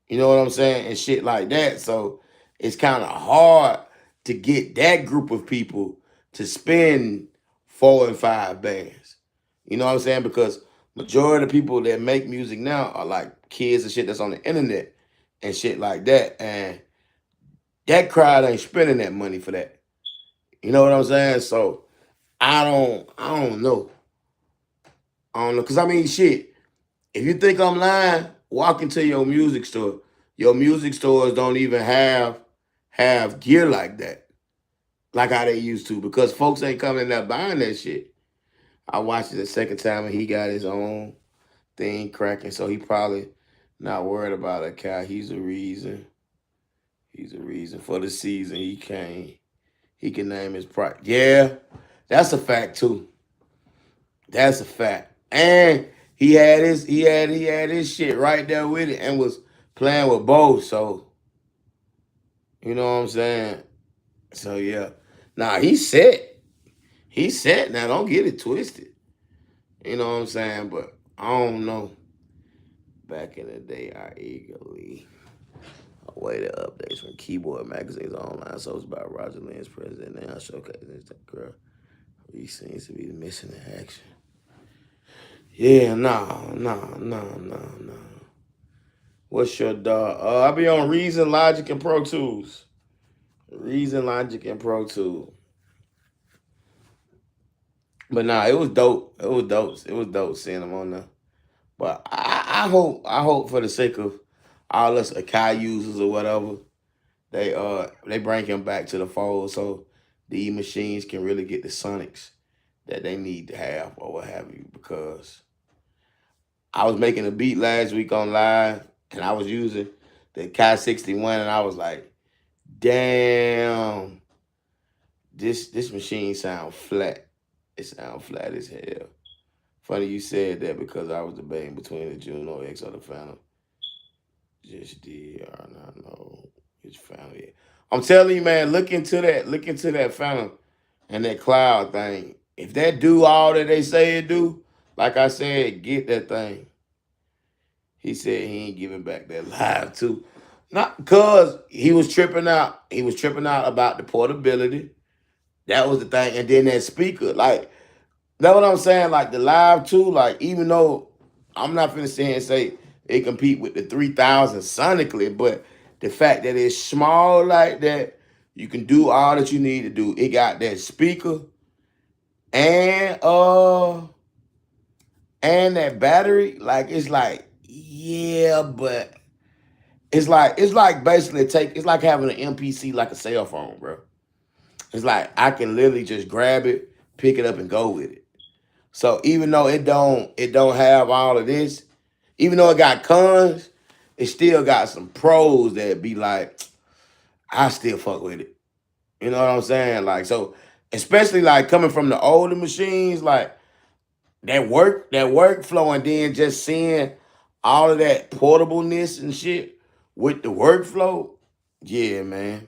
You know what I'm saying? And shit like that. So it's kind of hard to get that group of people to spend 4 and 5 bands. You know what I'm saying? Because majority of the people that make music now are like kids and shit that's on the internet and shit like that. And that crowd ain't spending that money for that. You know what I'm saying? So I don't know. I don't know. Cause I mean shit. If you think I'm lying, walk into your music store. Your music stores don't even have gear like that, like how they used to, because folks ain't coming in there buying that shit. I watched it the second time and he got his own thing cracking, so he probably not worried about a cat. He's a reason. He's a reason for the season. He came. He can name his price. Yeah, that's a fact too. That's a fact. And he had his shit right there with it and was playing with both. So you know what I'm saying. So yeah. Nah, he's set. He's set now. Don't get it twisted. You know what I'm saying. But I don't know. Back in the day, I eagerly awaited updates from keyboard magazines online. So it's about Roger Lynn's president now showcasing that girl. He seems to be missing in action. Yeah, no. What's your dog? I be on Reason, Logic, and Pro Tools. Reason, Logic, and Pro Tools. But nah, it was dope. It was dope. It was dope seeing them on there. But I hope for the sake of all us Akai users or whatever, they bring him back to the fold so these machines can really get the sonics that they need to have or what have you. Because I was making a beat last week on live and I was using the Kai 61 and I was like, damn, this machine sound flat. It sound flat as hell. Funny you said that because I was debating between the Juno X or the Phantom. Just did or not know which Phantom. Yeah. I'm telling you, man, look into that Phantom and that cloud thing. If that do all that they say it do, like I said, get that thing. He said he ain't giving back that live too. Not because he was tripping out. He was tripping out about the portability. That was the thing. And then that speaker, like, that's what I'm saying. Like the live too, like, even though I'm not finna sit here and say it compete with the 3000 sonically, but the fact that it's small like that, you can do all that you need to do. It got that speaker and and that battery. Like it's like, yeah, but it's like basically it's like having an MPC like a cell phone, bro. It's like I can literally just grab it, pick it up, and go with it. So even though it don't have all of this, even though it got cons, it still got some pros that be like, I still fuck with it. You know what I'm saying? Like so, especially like coming from the older machines, like that workflow, and then just seeing all of that portableness and shit with the workflow. Yeah, man.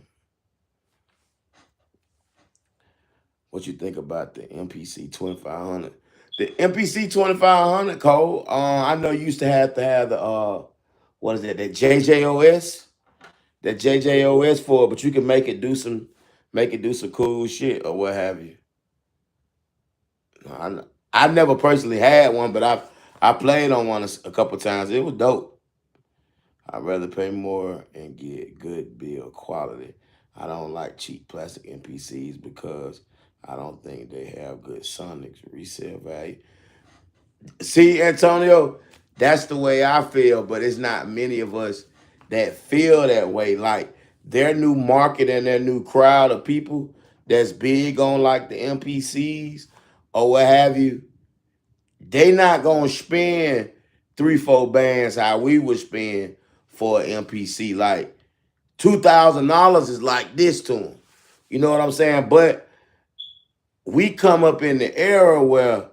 What you think about the MPC 2500? The MPC 2500 code. I know you used to have the what is that? That JJOS, that JJOS for, but you can make it do some cool shit or what have you. I never personally had one, but I played on one a couple times. It was dope. I'd rather pay more and get good build quality. I don't like cheap plastic MPCs because I don't think they have good sonics resale value. See, Antonio, that's the way I feel, but it's not many of us that feel that way. Like their new market and their new crowd of people that's big on like the MPCs or what have you, they not gonna spend 3, 4 bands how we would spend for an MPC. Like $2,000 is like this to them. You know what I'm saying? But we come up in the era where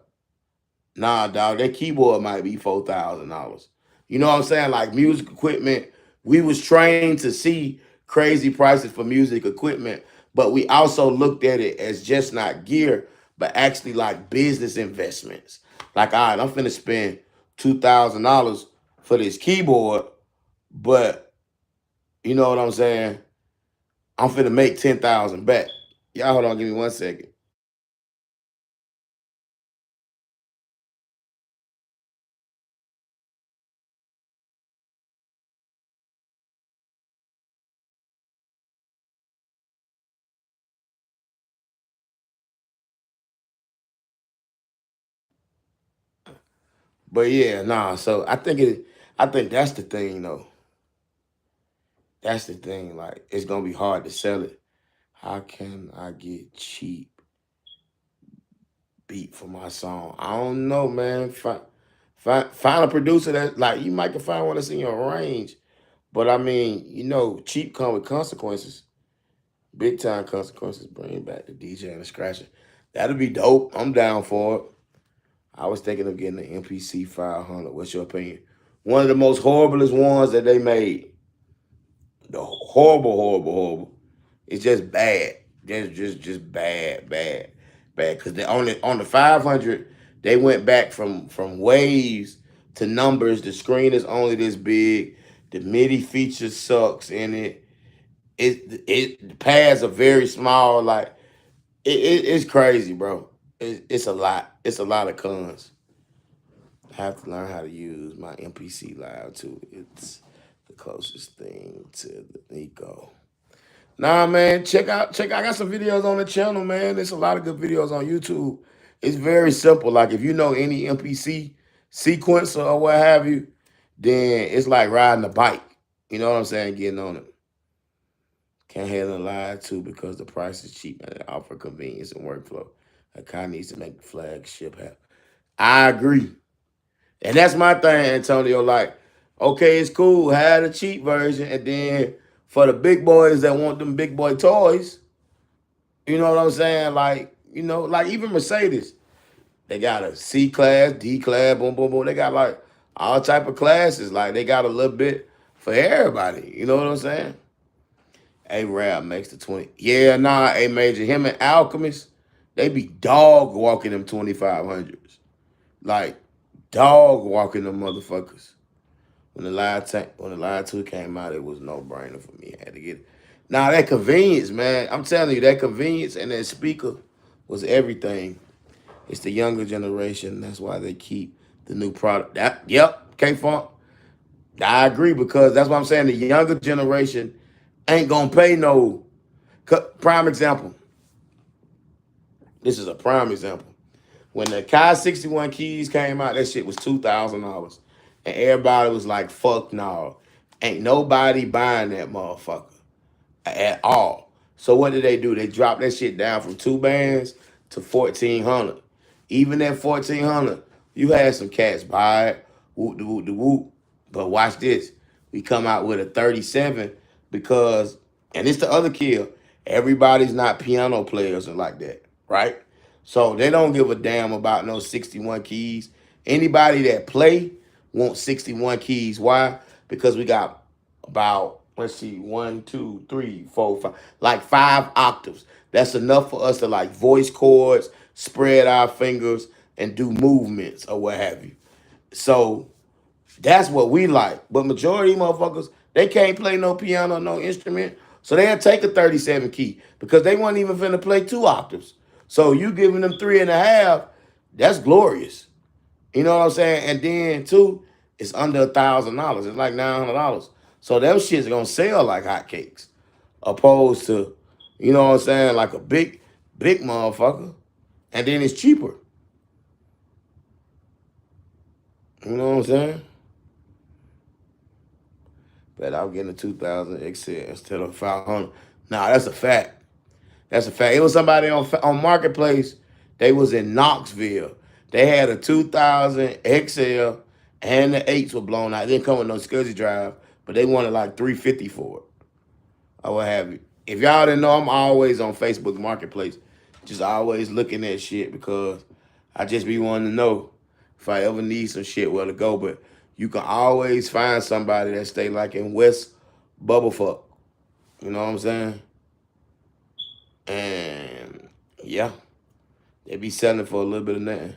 nah, dog, that keyboard might be $4,000. You know what I'm saying? Like music equipment, we was trained to see crazy prices for music equipment, but we also looked at it as just not gear, but actually like business investments. Like, all right, I'm finna spend $2,000 for this keyboard, but you know what I'm saying? I'm finna make 10,000 back. Y'all hold on, give me 1 second. But yeah, nah. So I think that's the thing though. That's the thing. Like, it's gonna be hard to sell it. How can I get cheap beat for my song? I don't know, man. Find a producer that like you might can find one that's in your range. But I mean, you know, cheap come with consequences. Big time consequences. Bring back the DJ and the scratcher. That'll be dope. I'm down for it. I was thinking of getting the MPC 500. What's your opinion? One of the most horriblest ones that they made. The horrible. It's just bad. Just bad. Because they only on the 500, they went back from waves to numbers. The screen is only this big. The MIDI feature sucks in it. The pads are very small. Like it's crazy, bro. It's a lot. It's a lot of cons. I have to learn how to use my MPC Live too. It's the closest thing to the Nico. Nah, man, check. I got some videos on the channel, man. There's a lot of good videos on YouTube. It's very simple. Like if you know any MPC sequencer or what have you, then it's like riding a bike. You know what I'm saying? Getting on it. Can't handle a lie too because the price is cheap and it offer convenience and workflow. A car needs to make the flagship happen. I agree. And that's my thing, Antonio. Like, okay, it's cool. Have the cheap version. And then for the big boys that want them big boy toys, you know what I'm saying? Like, like even Mercedes, they got a C class, D class, boom, boom, boom. They got like all type of classes. Like they got a little bit for everybody. You know what I'm saying? A Rap makes the 20. Yeah, nah, A Major. Him and Alchemist, they be dog walking them 2500s. Like dog walking them motherfuckers. When the Live 2 came out, it was no brainer for me. I had to get it. Now that convenience, man. I'm telling you, that convenience and that speaker was everything. It's the younger generation. That's why they keep the new product. Yep, K Funk. I agree because that's what I'm saying. The younger generation ain't gonna pay no. Prime example. This is a prime example. When the Kai 61 keys came out, that shit was $2,000, and everybody was like, "Fuck no, ain't nobody buying that motherfucker at all." So what did they do? They dropped that shit down from 2 bands to 1,400. Even at 1,400, you had some cats buy it, whoop de whoop de whoop. But watch this. We come out with a 37 because, and it's the other kill. Everybody's not piano players and like that, right? So they don't give a damn about no 61 keys. Anybody that play wants 61 keys. Why? Because we got about, let's see, 1, 2, 3, 4, 5, like 5 octaves. That's enough for us to like voice chords, spread our fingers, and do movements or what have you. So that's what we like. But majority of motherfuckers, they can't play no piano, no instrument. So they'll take a 37 key because they weren't even finna play 2 octaves. So you giving them 3.5, that's glorious. You know what I'm saying? And then too, it's under $1,000. It's like $900. So them shits gonna sell like hotcakes. Opposed to, you know what I'm saying, like a big motherfucker. And then it's cheaper. You know what I'm saying? But I'm getting a 2000 XL instead of 500. Nah, that's a fact. That's a fact. It was somebody on Marketplace. They was in Knoxville. They had a 2000 XL and the eights were blown out. It didn't come with no SCSI drive, but they wanted like 350 for it or what have you. If y'all didn't know, I'm always on Facebook Marketplace, just always looking at shit because I just be wanting to know if I ever need some shit where to go. But you can always find somebody that stay like in West Bubblefuck. You know what I'm saying? And yeah, they be selling for a little bit of nothing.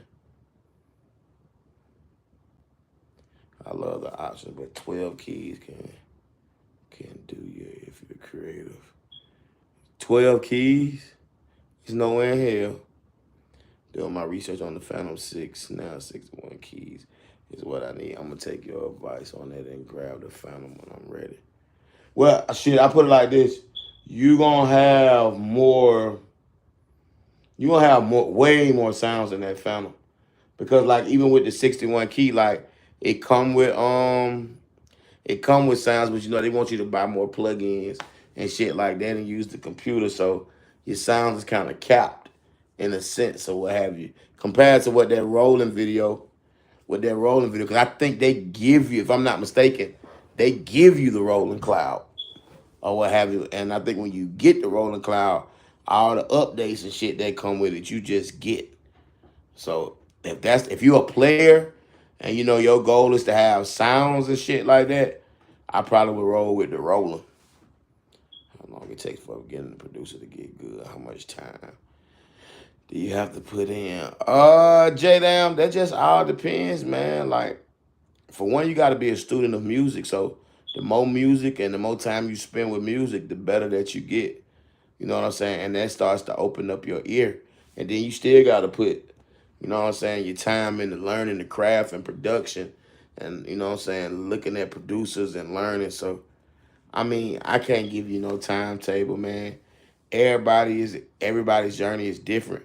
I love the option, but 12 keys can do you if you're creative. 12 keys is nowhere in hell. Doing my research on the Phantom 6, now 61 keys is what I need. I'm going to take your advice on that and grab the Phantom when I'm ready. Well, shit, I put it like this. You're going to have way more sounds in that Phantom. Because like even with the 61 key, like it come with sounds, but they want you to buy more plugins and shit like that and use the computer. So your sound is kind of capped in a sense or what have you. Compared to what that rolling video, because I think they give you, if I'm not mistaken, they give you the rolling cloud or what have you. And I think when you get the rolling cloud, all the updates and shit that come with it, you just get. So if you're a player and your goal is to have sounds and shit like that, I probably would roll with the roller. How long it takes for getting the producer to get good? How much time do you have to put in? J-Dam, that just all depends, man. Like, for one, you got to be a student of music. So the more music and the more time you spend with music, the better that you get. You know what I'm saying? And that starts to open up your ear. And then you still got to put, you know what I'm saying, your time into learning the craft and production. And, you know what I'm saying, looking at producers and learning. So, I mean, I can't give you no timetable, man. Everybody's journey is different.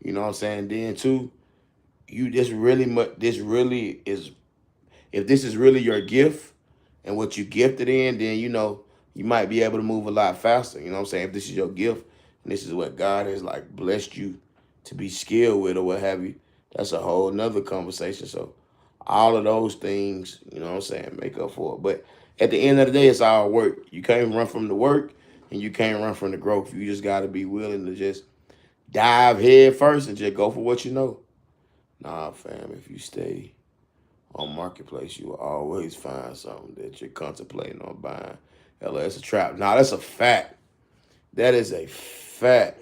You know what I'm saying? Then too, this really is, if this is really your gift and what you gifted in, then you might be able to move a lot faster. You know what I'm saying? If this is your gift and this is what God has like blessed you to be skilled with or what have you, that's a whole nother conversation. So all of those things, you know what I'm saying, make up for it. But at the end of the day, it's all work. You can't run from the work and you can't run from the growth. You just gotta be willing to just dive head first and just go for what you know. Nah, fam, if you stay on marketplace, you will always find something that you're contemplating on buying. Hell, it's a trap. Nah, that's a fact. That is a fact.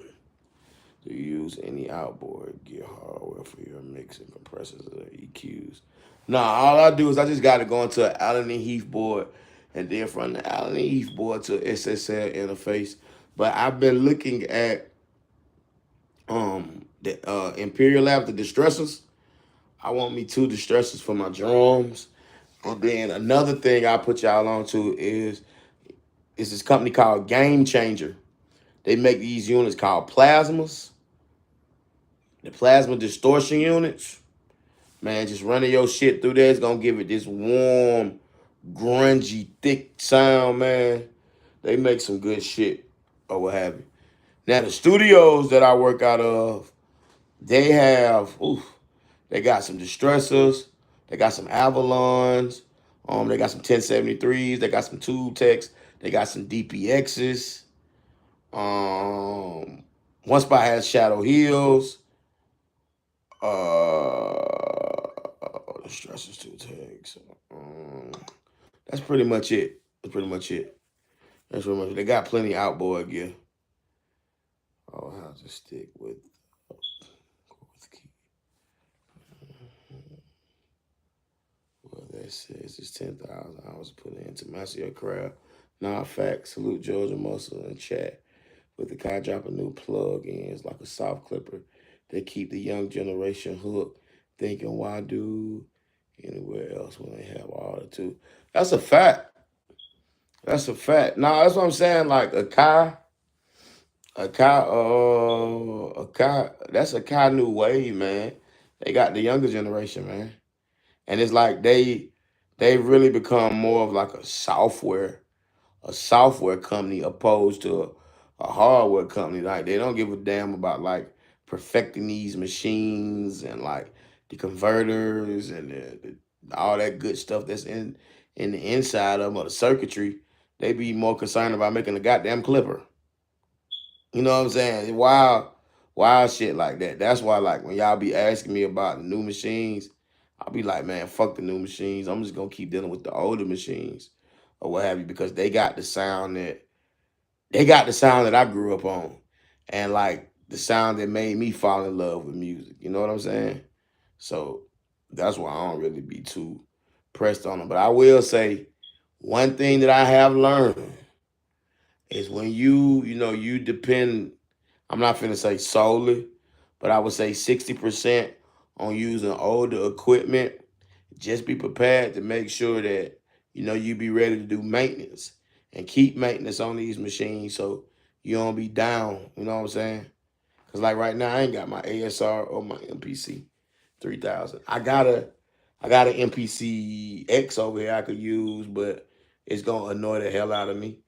Do you use any outboard gear hardware for your mixing compressors or EQs? Nah, all I do is I just got to go into an Allen and Heath board, and then from the Allen and Heath board to SSL interface. But I've been looking at the Imperial Lab, the distressors. I want me 2 distressors for my drums. And then another thing I put y'all on to is this company called Game Changer. They make these units called plasmas. The plasma distortion units. Man, just running your shit through there is gonna give it this warm, grungy, thick sound, man. They make some good shit or what have you. Now the studios that I work out of, they have, they got some distressors, they got some Avalons, they got some 1073s, they got some Tube Techs, they got some DPXs. One spot has Shadow Hills. Distressors, Tube Techs. That's pretty much it. That's pretty much it. That's pretty much it. They got plenty outboard gear. Oh, how to stick with key. Well, that says it's 10,000 hours put into master your craft. Nah, fact. Salute Georgia Muscle in chat. With the kind drop a new plug-ins like a soft clipper. They keep the young generation hooked, thinking, why do anywhere else when they have all the two? That's a fact. That's a fact. Nah, that's what I'm saying. Like a Kai, that's a Kai new wave, man. They got the younger generation, man. And it's like they really become more of like a software company opposed to a hardware company. Like they don't give a damn about like perfecting these machines and like the converters and all that good stuff that's in the inside of them or the circuitry. They be more concerned about making a goddamn clipper. You know what I'm saying? Wild shit like that. That's why like when y'all be asking me about the new machines, I'll be like, man, fuck the new machines. I'm just gonna keep dealing with the older machines or what have you because they got the sound that I grew up on, and like the sound that made me fall in love with music. You know what I'm saying? So that's why I don't really be too pressed on them. But I will say one thing that I have learned is when you depend. I'm not finna say solely, but I would say 60% on using older equipment. Just be prepared to make sure that you be ready to do maintenance and keep maintenance on these machines so you don't be down. You know what I'm saying? Cause like right now I ain't got my ASR or my MPC 3000. I got an MPC X over here I could use, but it's gonna annoy the hell out of me.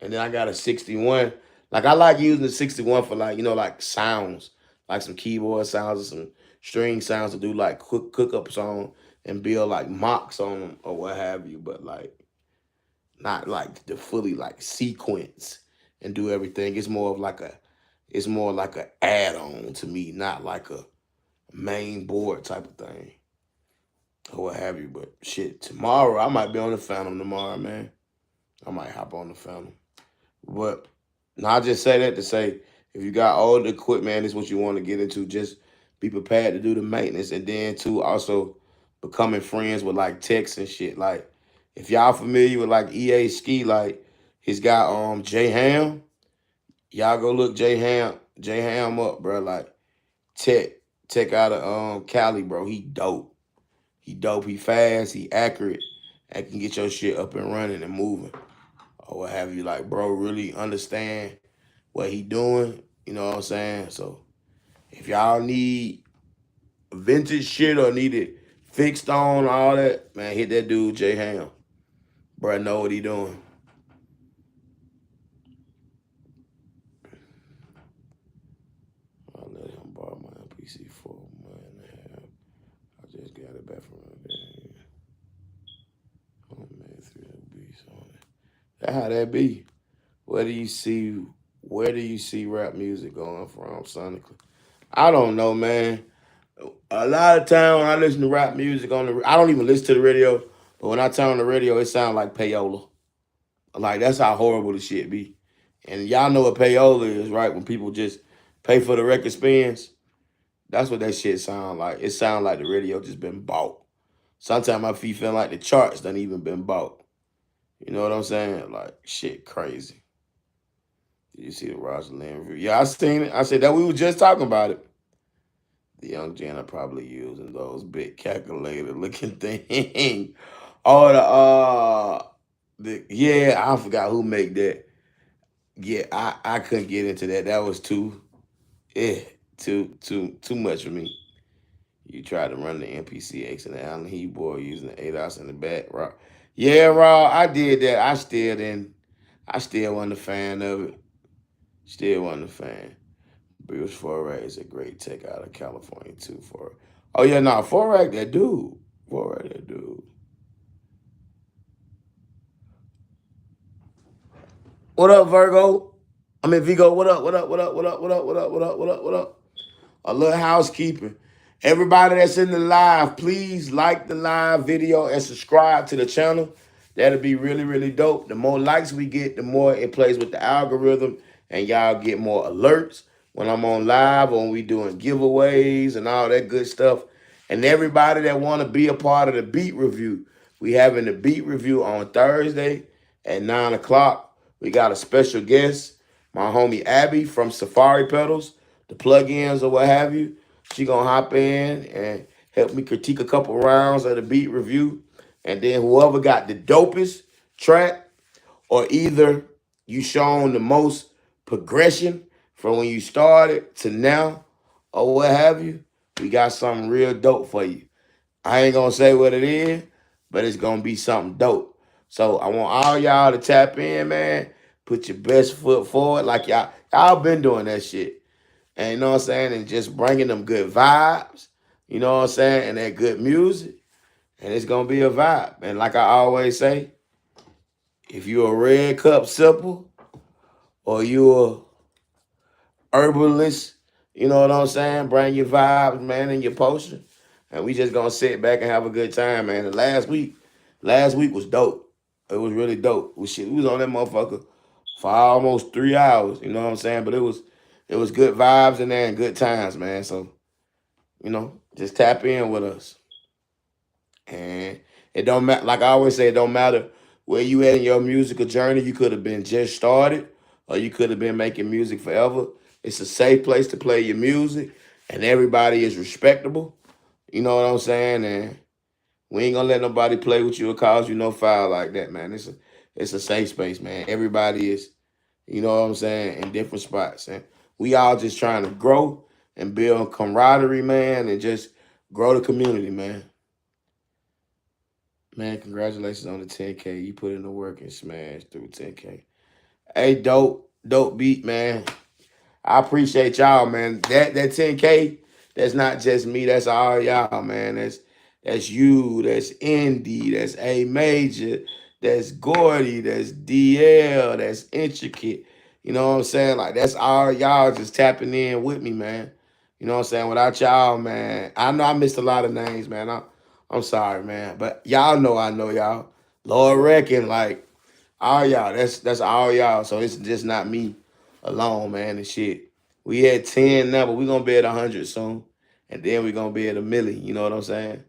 And then I got a 61. Like I like using the 61 for like like sounds, like some keyboard sounds or some string sounds to do like quick cook-ups on and build like mocks on them or what have you. But like not like the fully like sequence and do everything. It's more like a add-on to me, not like a main board type of thing or what have you. But shit, tomorrow I might be on the Phantom tomorrow, man. I might hop on the Phantom. But now I just say that to say if you got all the equipment, this is what you want to get into. Just be prepared to do the maintenance, and then too also becoming friends with like techs and shit. Like if y'all familiar with like EA Ski, like he's got J Ham. Y'all go look J Ham up, bro. Like tech tech out of Cali, bro. He dope. He dope. He fast. He accurate. And can get your shit up and running and moving or what have you. Like, bro, really understand what he doing. You know what I'm saying? So if y'all need vintage shit or need it fixed on all that, man, hit that dude J Ham. Bruh know what he doing. I let him borrow my MPC for a month and a half. I just got it back from him. Oh man, 3 beats on it. That's how that be. Where do you see where do you see rap music going from sonically? I don't know, man. A lot of time when I listen to rap music on the I don't even listen to the radio, but when I turn on the radio, it sounds like payola. Like that's how horrible the shit be. And y'all know what payola is, right? When people just pay for the record spins, that's what that shit sound like. It sound like the radio just been bought. Sometimes I feel like the charts done even been bought. You know what I'm saying? Like shit crazy. Did you see the Roger Lynn review? Yeah, I seen it. I said that we were just talking about it. The young Jan are probably using those big calculator looking thing. Oh, the yeah, I forgot who made that. Yeah, I couldn't get into that. That was eh, too much for me. You tried to run the MPCs and the Allen Heat board using the 8 ounce in the back, Raw. Yeah, Raw, I did that. I still didn't. I still wasn't a fan of it. Still wasn't a fan. Bruce Foray is a great tech out of California too. For oh yeah, no, Foray that dude. Foray that dude. What up, Virgo? I mean Vigo. What up? What up? What up? What up? What up? What up? What up? What up? What up? A little housekeeping. Everybody that's in the live, please like the live video and subscribe to the channel. That'll be really, really dope. The more likes we get, the more it plays with the algorithm, and y'all get more alerts when I'm on live, or when we doing giveaways and all that good stuff. And everybody that want to be a part of the beat review, we having the beat review on Thursday at 9 o'clock. We got a special guest, my homie Abby from Safari Pedals, the plugins or what have you. She gonna hop in and help me critique a couple rounds of the beat review. And then whoever got the dopest track, or either you shown the most progression from when you started to now, or what have you, we got something real dope for you. I ain't gonna say what it is, but it's gonna be something dope. So I want all y'all to tap in, man. Put your best foot forward, like y'all been doing that shit. And you know what I'm saying? And just bringing them good vibes, you know what I'm saying? And that good music. And it's going to be a vibe. And like I always say, if you're a red cup sipper or you're a herbalist, you know what I'm saying? Bring your vibes, man, and your potion. And we just going to sit back and have a good time, man. And last week was dope. It was really dope. We was on that motherfucker for almost 3 hours, you know what I'm saying? But it was good vibes in there and good times, man. So just tap in with us. And it don't matter, like I always say, it don't matter where you at in your musical journey. You could have been just started, or you could have been making music forever. It's a safe place to play your music, and everybody is respectable. You know what I'm saying? And we ain't gonna let nobody play with you or cause you no foul like that, man. It's a safe space, man. Everybody is, you know what I'm saying, in different spots. And we all just trying to grow and build camaraderie, man, and just grow the community, man. Man, congratulations on the 10K. You put in the work and smashed through 10K. Hey, dope beat, man. I appreciate y'all, man. That 10K, that's not just me. That's all y'all, man. That's you. That's Indy. That's A Major. That's Gordy. That's DL. That's Intricate. You know what I'm saying? Like that's all y'all just tapping in with me, man. You know what I'm saying? Without y'all, man, I know I missed a lot of names, man. I'm sorry, man. But y'all know I know y'all. Lord reckon, like all y'all. That's all y'all. So it's just not me alone, man, and shit. We at 10 now, but we gonna be at 100 soon. And then we gonna be at a million, you know what I'm saying?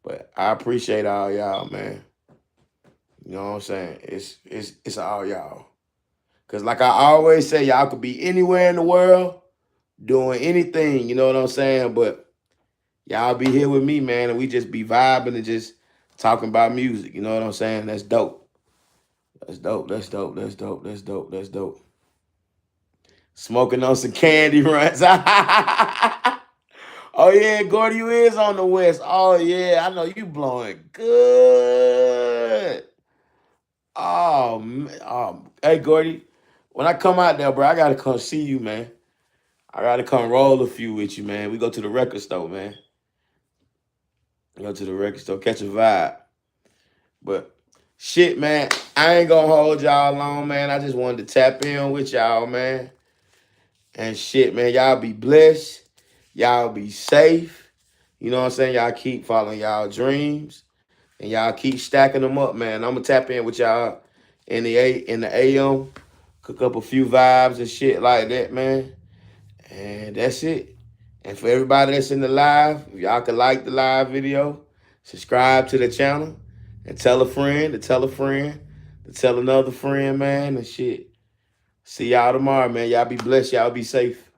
But I appreciate all y'all, man. You know what I'm saying? It's all y'all. Cause like I always say, y'all could be anywhere in the world doing anything, you know what I'm saying? But y'all be here with me, man, and we just be vibing and just talking about music, you know what I'm saying? That's dope. That's dope. That's dope. That's dope. That's dope. That's dope. Smoking on some candy runs. Oh yeah, Gordy, you is on the west. Oh yeah, I know you blowing good. Oh, man. Hey, Gordy, when I come out there, bro, I gotta come see you, man. I gotta come roll a few with you, man. We go to the record store, man. We go to the record store, catch a vibe. But shit, man, I ain't gonna hold y'all long, man. I just wanted to tap in with y'all, man. And shit, man, y'all be blessed. Y'all be safe. You know what I'm saying? Y'all keep following y'all dreams. And y'all keep stacking them up, man. I'm gonna tap in with y'all in the AM, cook up a few vibes and shit like that, man. And that's it. And for everybody that's in the live, if y'all can like the live video, subscribe to the channel, and tell a friend to tell a friend to tell another friend, man, and shit. See y'all tomorrow, man. Y'all be blessed. Y'all be safe.